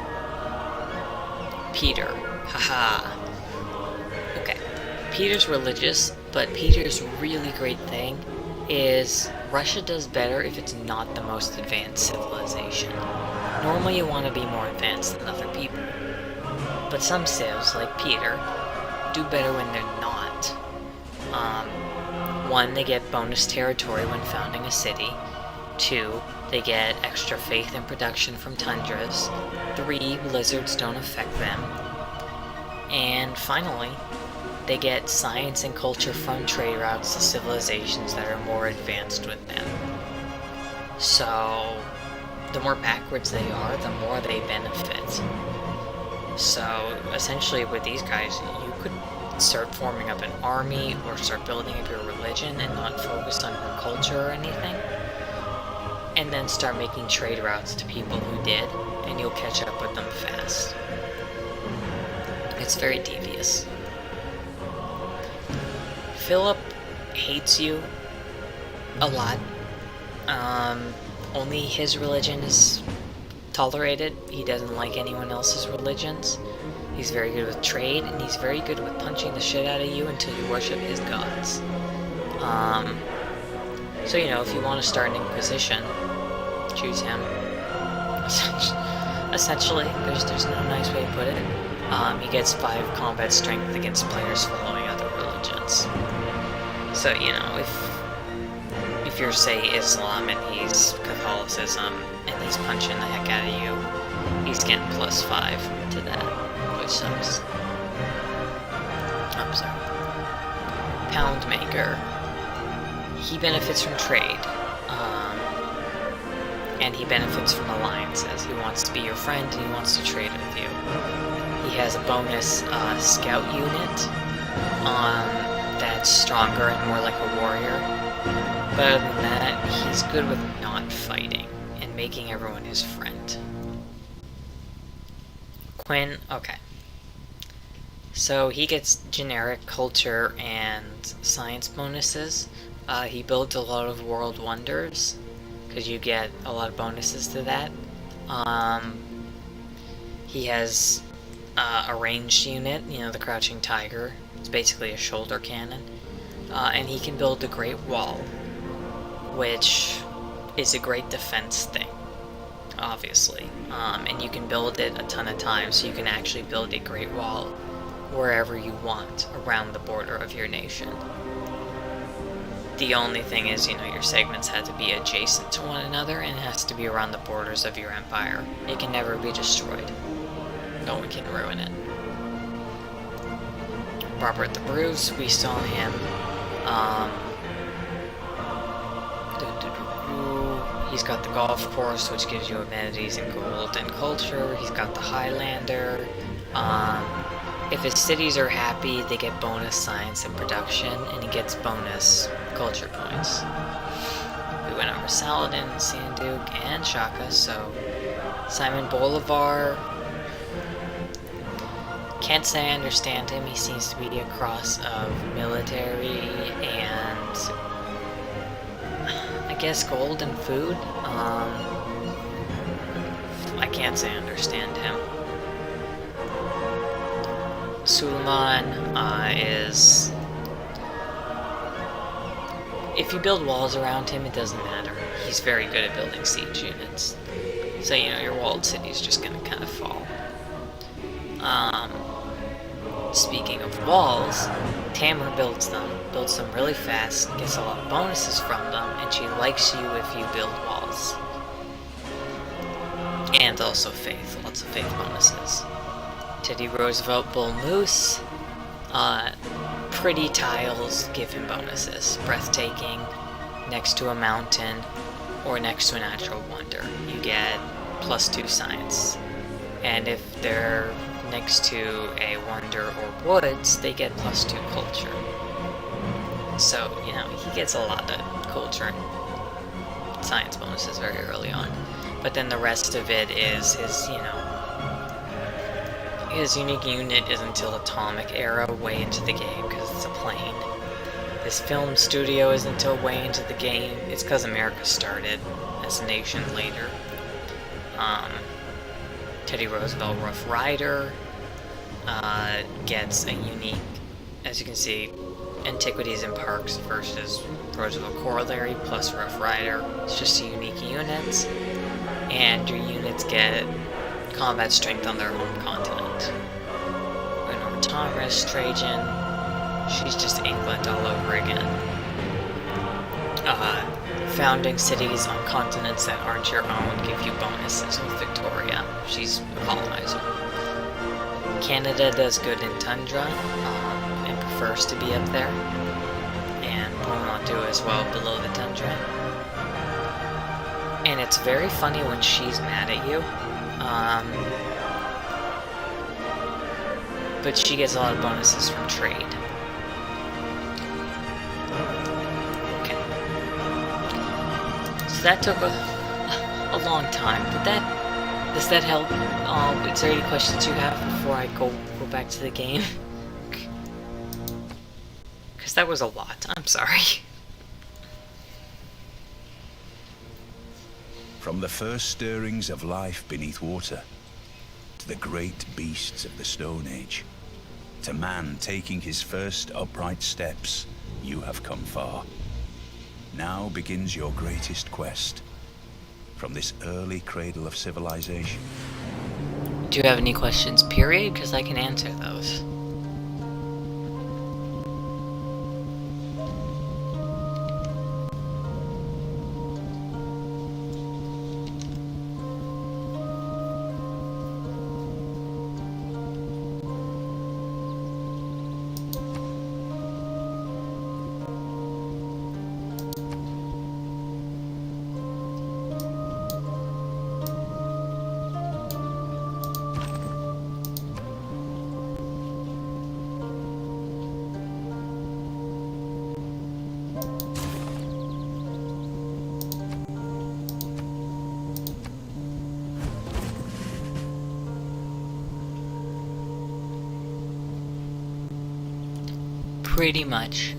Peter. Haha. Okay. Peter's religious, but Peter's really great thing is Russia does better if it's not the most advanced civilization. Normally you want to be more advanced than other people. But some civs, like Peter, do better when they're not. 1, they get bonus territory when founding a city. 2, they get extra faith and production from tundras. 3, blizzards don't affect them. And finally, they get science and culture from trade routes to civilizations that are more advanced with them. So, the more backwards they are, the more they benefit. So, essentially with these guys, you could start forming up an army or start building up your religion and not focus on your culture or anything. And then start making trade routes to people who did, and you'll catch up with them fast. It's very devious. Philip hates you a lot. Only his religion is tolerated. He doesn't like anyone else's religions. He's very good with trade, and he's very good with punching the shit out of you until you worship his gods. So, you know, if you want to start an inquisition, choose him. Essentially, there's no nice way to put it. He gets 5 combat strength against players following other religions. So, you know, if you're, say, Islam and he's Catholicism, and he's punching the heck out of you, he's getting +5 to that, which sucks. I'm sorry. Poundmaker. He benefits from trade. And he benefits from alliances. He wants to be your friend, and he wants to trade with you. He has a bonus scout unit that's stronger and more like a warrior. But other than that, he's good with not fighting and making everyone his friend. Quinn, okay. So he gets generic culture and science bonuses. He builds a lot of world wonders, because you get a lot of bonuses to that. He has a ranged unit, you know, the Crouching Tiger. It's basically a shoulder cannon. And he can build the Great Wall, which is a great defense thing, obviously. And you can build it a ton of times, so you can actually build a Great Wall wherever you want around the border of your nation. The only thing is, you know, your segments have to be adjacent to one another, and it has to be around the borders of your empire. It can never be destroyed. No one can ruin it. Robert the Bruce, we saw him. He's got the golf course, which gives you amenities and gold and culture. He's got the Highlander. If his cities are happy, they get bonus science and production, and he gets bonus culture points. We went over Saladin, Sanduk, and Shaka, so Simon Bolivar. Can't say I understand him. He seems to be a cross of military and I guess gold and food. I can't say I understand him. Suleiman is... If you build walls around him, it doesn't matter. He's very good at building siege units. So, you know, your walled city's just gonna kind of fall. Speaking of walls, Tamara builds them really fast, gets a lot of bonuses from them, and she likes you if you build walls. And also faith, lots of faith bonuses. Teddy Roosevelt Bull Moose, pretty tiles give him bonuses. Breathtaking, next to a mountain, or next to a natural wonder. You get +2 science. And if they're next to a wonder or woods, they get +2 culture. So, you know, he gets a lot of culture and science bonuses very early on. But then the rest of it is his, you know, his unique unit is until Atomic Era, way into the game, because it's a plane. His film studio is until way into the game. It's because America started as a nation later. Teddy Roosevelt Rough Rider. gets a unique, as you can see, Antiquities and Parks versus Roosevelt Corollary plus Rough Rider. It's just unique units, and your units get combat strength on their home continent. Thomas, Trajan, she's just England all over again. Founding cities on continents that aren't your own give you bonuses with Victoria. She's a colonizer. Canada does good in Tundra, and prefers to be up there, and will not do as well below the Tundra. And it's very funny when she's mad at you. But she gets a lot of bonuses from trade. Okay. So that took a long time. Does that help? Is there any questions you have before I go back to the game? Because that was a lot. I'm sorry. From the first stirrings of life beneath water, to the great beasts of the Stone Age, to man taking his first upright steps, you have come far. Now begins your greatest quest. From this early cradle of civilization. Do you have any questions, period? Because I can answer those. Pretty much.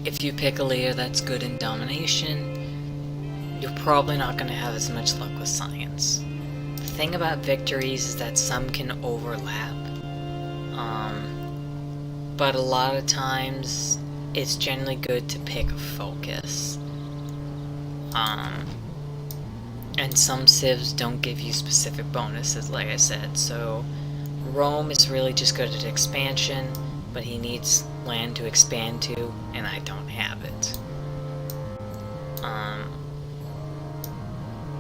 If you pick a leader that's good in domination, you're probably not going to have as much luck with science. The thing about victories is that some can overlap, but a lot of times it's generally good to pick a focus. And some civs don't give you specific bonuses, like I said, so Rome is really just good at expansion, but he needs land to expand to, and I don't have it.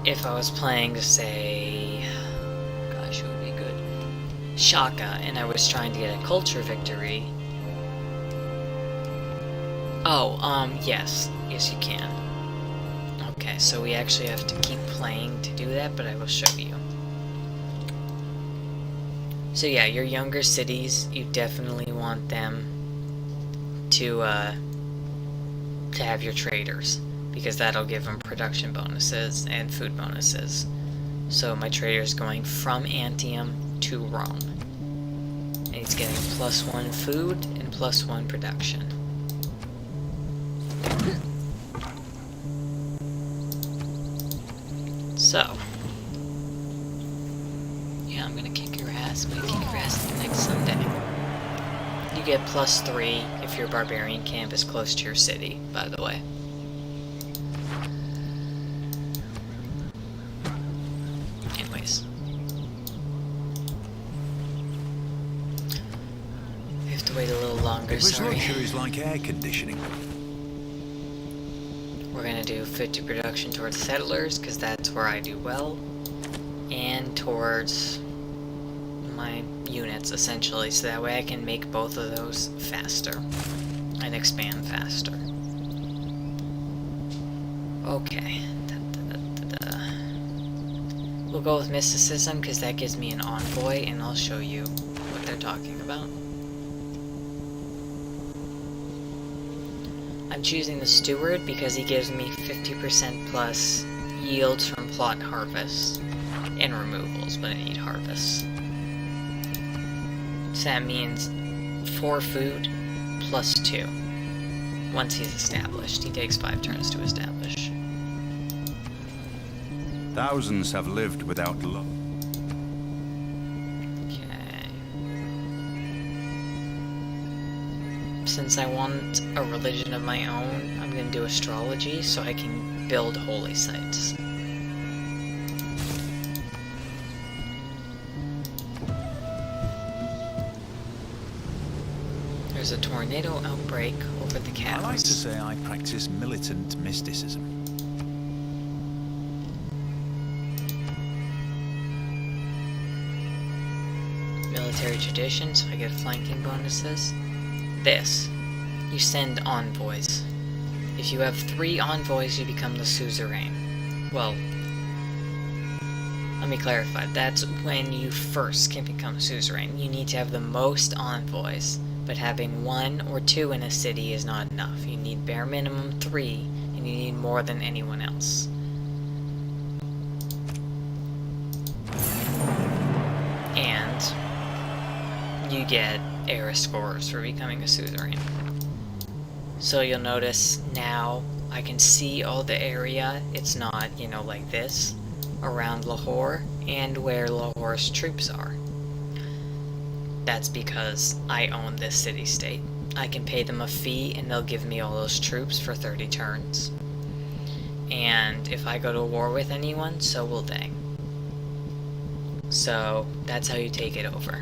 If I was playing, say, gosh, it would be good, Shaka, and I was trying to get a culture victory. Yes you can. Okay, so we actually have to keep playing to do that, but I will show you. So yeah, your younger cities, you definitely want them to have your traders, because that'll give them production bonuses and food bonuses. So my trader's going from Antium to Rome, and he's getting +1 food and +1 production. So yeah, I'm gonna kick your ass, but kick your ass next Sunday. You get +3 if your barbarian camp is close to your city, by the way. Anyways. We have to wait a little longer, sorry. Luxuries like air conditioning. We're gonna do 50 production towards settlers, because that's where I do well. And towards my units, essentially, so that way I can make both of those faster and expand faster. Okay. We'll go with mysticism, because that gives me an envoy, and I'll show you what they're talking about. I'm choosing the steward because he gives me 50% plus yields from plot harvests and removals, but I need harvests. So that means 4 food plus 2. Once he's established. He takes 5 turns to establish. Thousands have lived without love. since I want a religion of my own, I'm gonna do astrology so I can build holy sites. There's a tornado outbreak over the I like to caves. say I practice militant mysticism. Military tradition, so I get flanking bonuses. This. You send envoys. If you have 3 envoys, you become the suzerain. Well, let me clarify. That's when you first can become suzerain. You need to have the most envoys, but having 1 or 2 in a city is not enough. You need bare minimum 3, and you need more than anyone else. And you get era scores for becoming a suzerain. So you'll notice now I can see all the area. It's not, you know, like this, around Lahore, and where Lahore's troops are. That's because I own this city-state. I can pay them a fee and they'll give me all those troops for 30 turns. And if I go to war with anyone, so will they. So that's how you take it over.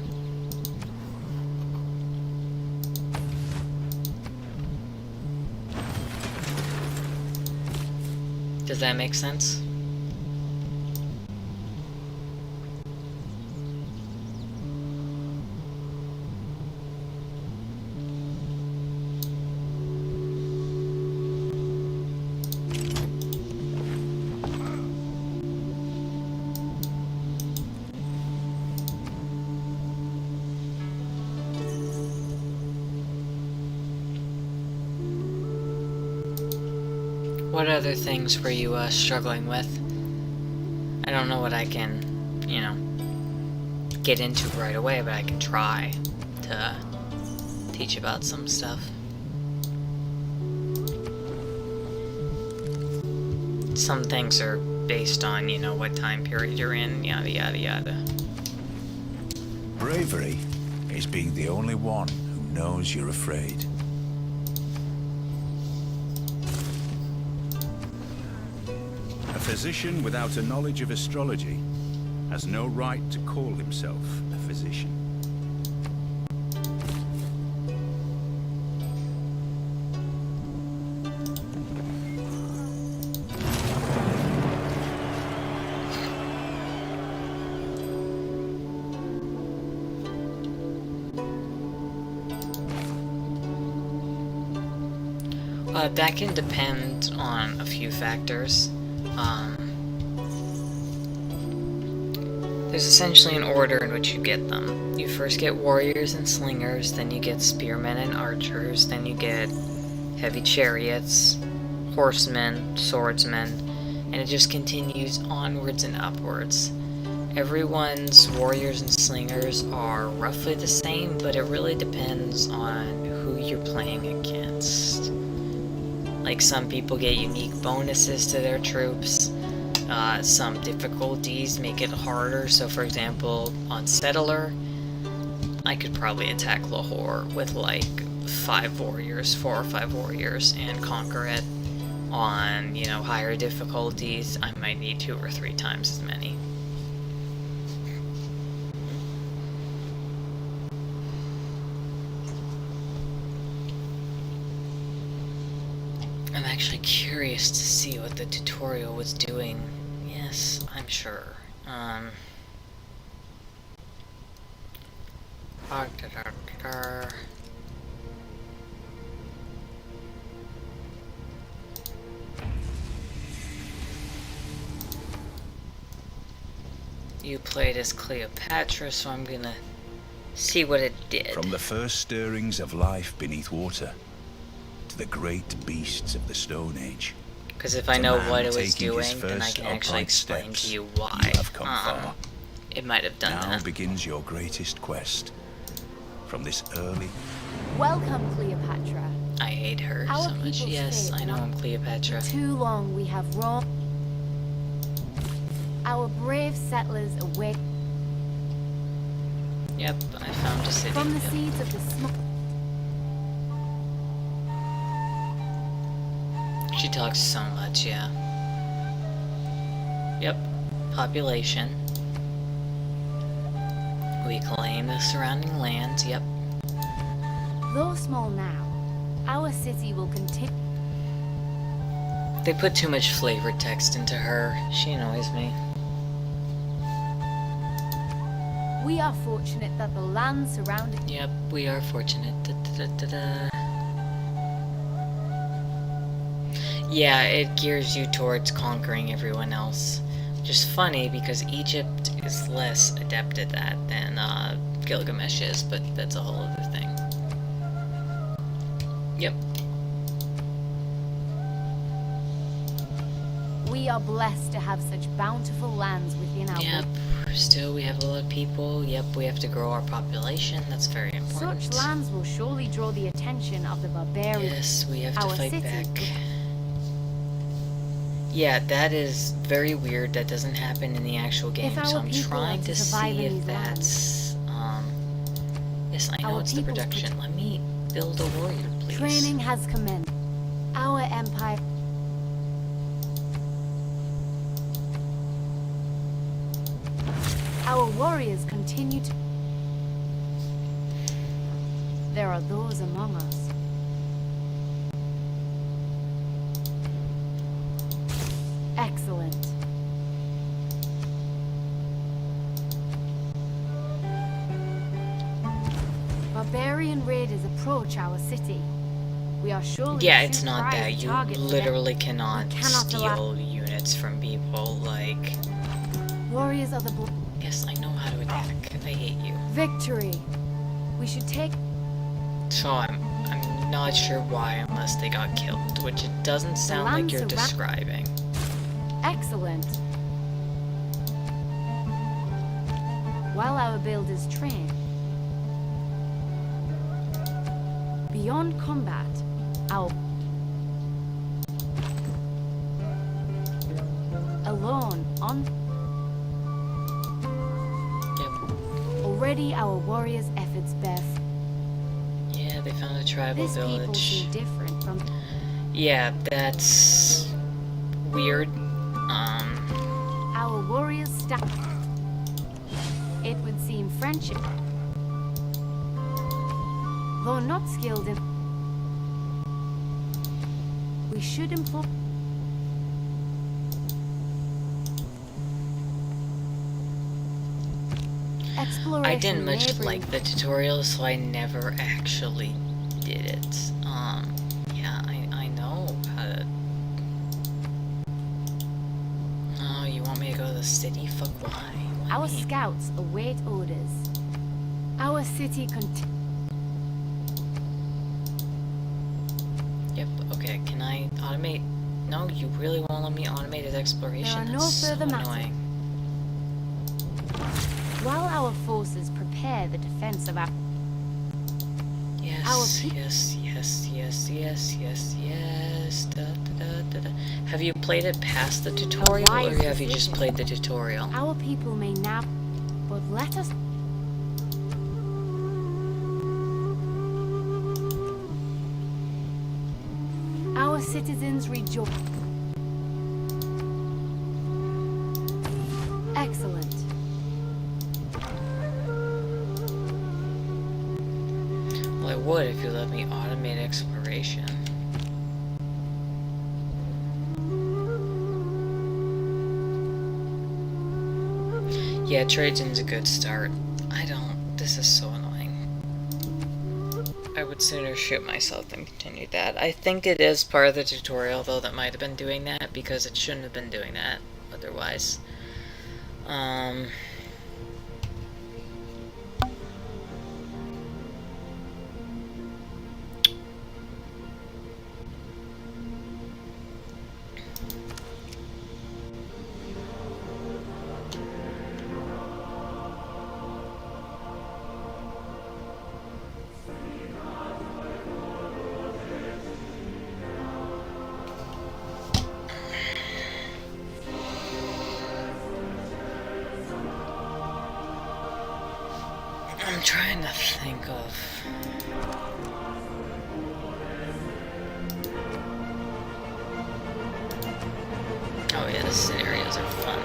Does that make sense? What other things were you struggling with? I don't know what I can, you know, get into right away, but I can try to teach about some stuff. Some things are based on, you know, what time period you're in, yada yada yada. Bravery is being the only one who knows you're afraid. A physician without a knowledge of astrology has no right to call himself a physician. That can depend on a few factors. There's essentially an order in which you get them. You first get warriors and slingers, then you get spearmen and archers, then you get heavy chariots, horsemen, swordsmen, and it just continues onwards and upwards. Everyone's warriors and slingers are roughly the same, but it really depends on who you're playing against. Like, some people get unique bonuses to their troops. Some difficulties make it harder. So, for example, on Settler, I could probably attack Lahore with like 4 or 5 warriors, and conquer it. On, you know, higher difficulties, I might need 2 or 3 times as many. I'm actually curious to see what the tutorial was doing. Yes, I'm sure. You played as Cleopatra, so I'm gonna see what it did. From the first stirrings of life beneath water to the great beasts of the Stone Age. Because if I know what it was doing, then I can actually explain to you why. You have come far. It might have done Now that. begins your greatest quest. From this early... Welcome, Cleopatra. I hate her Our so much. people's Yes, fate I know I'm Cleopatra. Too long we have wronged. Our brave settlers awake Yep, I found a city. from the Yep. seeds of the She talks so much, yeah. Yep. Population. We claim the surrounding lands, yep. Though small now, our city will continue. They put too much flavor text into her. She annoys me. We are fortunate that the land surrounding. Yep, we are fortunate. Yeah, it gears you towards conquering everyone else. Which is funny because Egypt is less adept at that than Gilgamesh is, but that's a whole other thing. Yep. We are blessed to have such bountiful lands within our. Yep. Still, we have a lot of people. Yep, we have to grow our population. That's very important. Such lands will surely draw the attention of the barbarians. Yes, we have to Our fight city back. will- Yeah, that is very weird. That doesn't happen in the actual game, our so I'm people trying are to to survive see in if these that's yes, I know Our it's the people's production. Let me build a warrior, please. Training has commenced. Our empire. Our warriors continue to. There are those among us. Excellent. Barbarian raiders approach our city. We are surely. Yeah, a it's soon not that. prized You target for them. literally cannot, We cannot allow- steal units from people. Like, Warriors of the yes, I know how to attack. I hate you. victory. We should take. So I'm not sure why, unless they got killed, which it doesn't sound like lands you're around- describing. Excellent. While our builders train. Beyond combat, our alone on Yep. already our warriors' efforts bear. Yeah, they found a tribal This people village. seem different from Yeah, that's weird. our warriors' staff. It would seem friendship, though not skilled in. We should employ. Exploration. I didn't much neighboring- like the tutorial, so I never actually did it. Yeah, I know how to. Oh, you want me to go to the city? Fuck, why? Why Our me? scouts await orders. Our city Yep, okay, can I automate? No, you really won't let me automated exploration? There are no That's further so matters. annoying. While our forces prepare the defense of our. Yes, Our pe- yes, yes, yes, yes, yes, yes. Da, da, da, da, da. Have you played it past the tutorial, or wise have you just decision. played the tutorial? Our people may now, but let us. Our citizens rejoice. Excellent. Well, I would if you let me automate exploration. Yeah, Trajan's a good start. This is so annoying. I would sooner shoot myself than continue that. I think it is part of the tutorial, though, that might have been doing that, because it shouldn't have been doing that otherwise. I'm trying to think of... the scenarios are fun.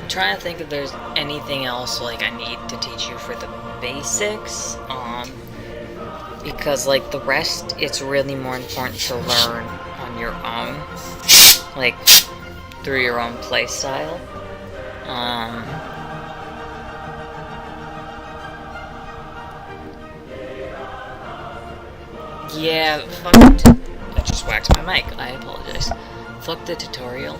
I'm trying to think if there's anything else like I need to teach you for the basics. Because like the rest, it's really more important to learn on your own, like through your own play style. Yeah, fuck it. I just waxed my mic. I apologize. Fuck the tutorial.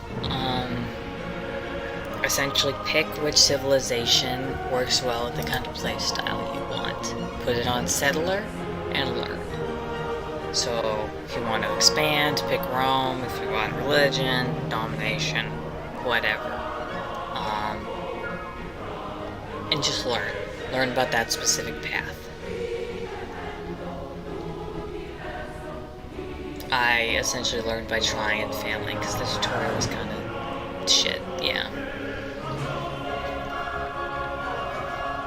Essentially pick which civilization works well with the kind of playstyle you want. Put it on settler and learn. So if you want to expand, pick Rome. If you want religion, domination, whatever. And just learn. Learn about that specific path. I essentially learned by trying and failing, because the tutorial was kind of shit, yeah.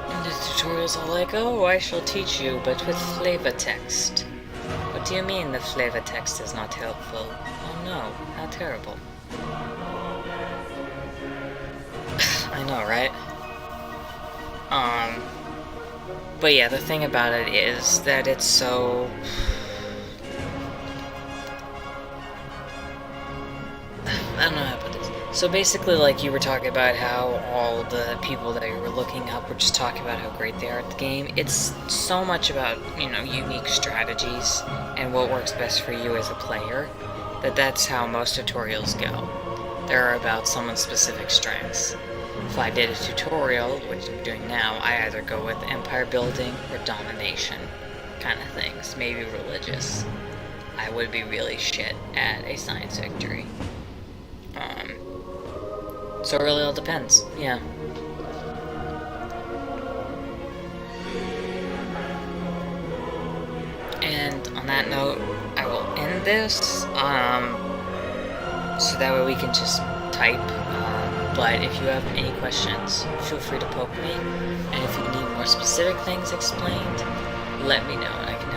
And the tutorial's all like, oh, I shall teach you, but with flavor text. What do you mean the flavor text is not helpful? Oh no, how terrible. I know, right? But yeah, the thing about it is that it's so... I don't know how to put this. So basically, like, you were talking about how all the people that you were looking up were just talking about how great they are at the game. It's so much about, you know, unique strategies and what works best for you as a player, that's how most tutorials go. They're about someone's specific strengths. If I did a tutorial, which I'm doing now, I either go with empire building or domination kind of things, maybe religious. I would be really shit at a science victory. So it really all depends, yeah. And on that note, I will end this, so that way we can just type, but if you have any questions, feel free to poke me, and if you need more specific things explained, let me know, and I can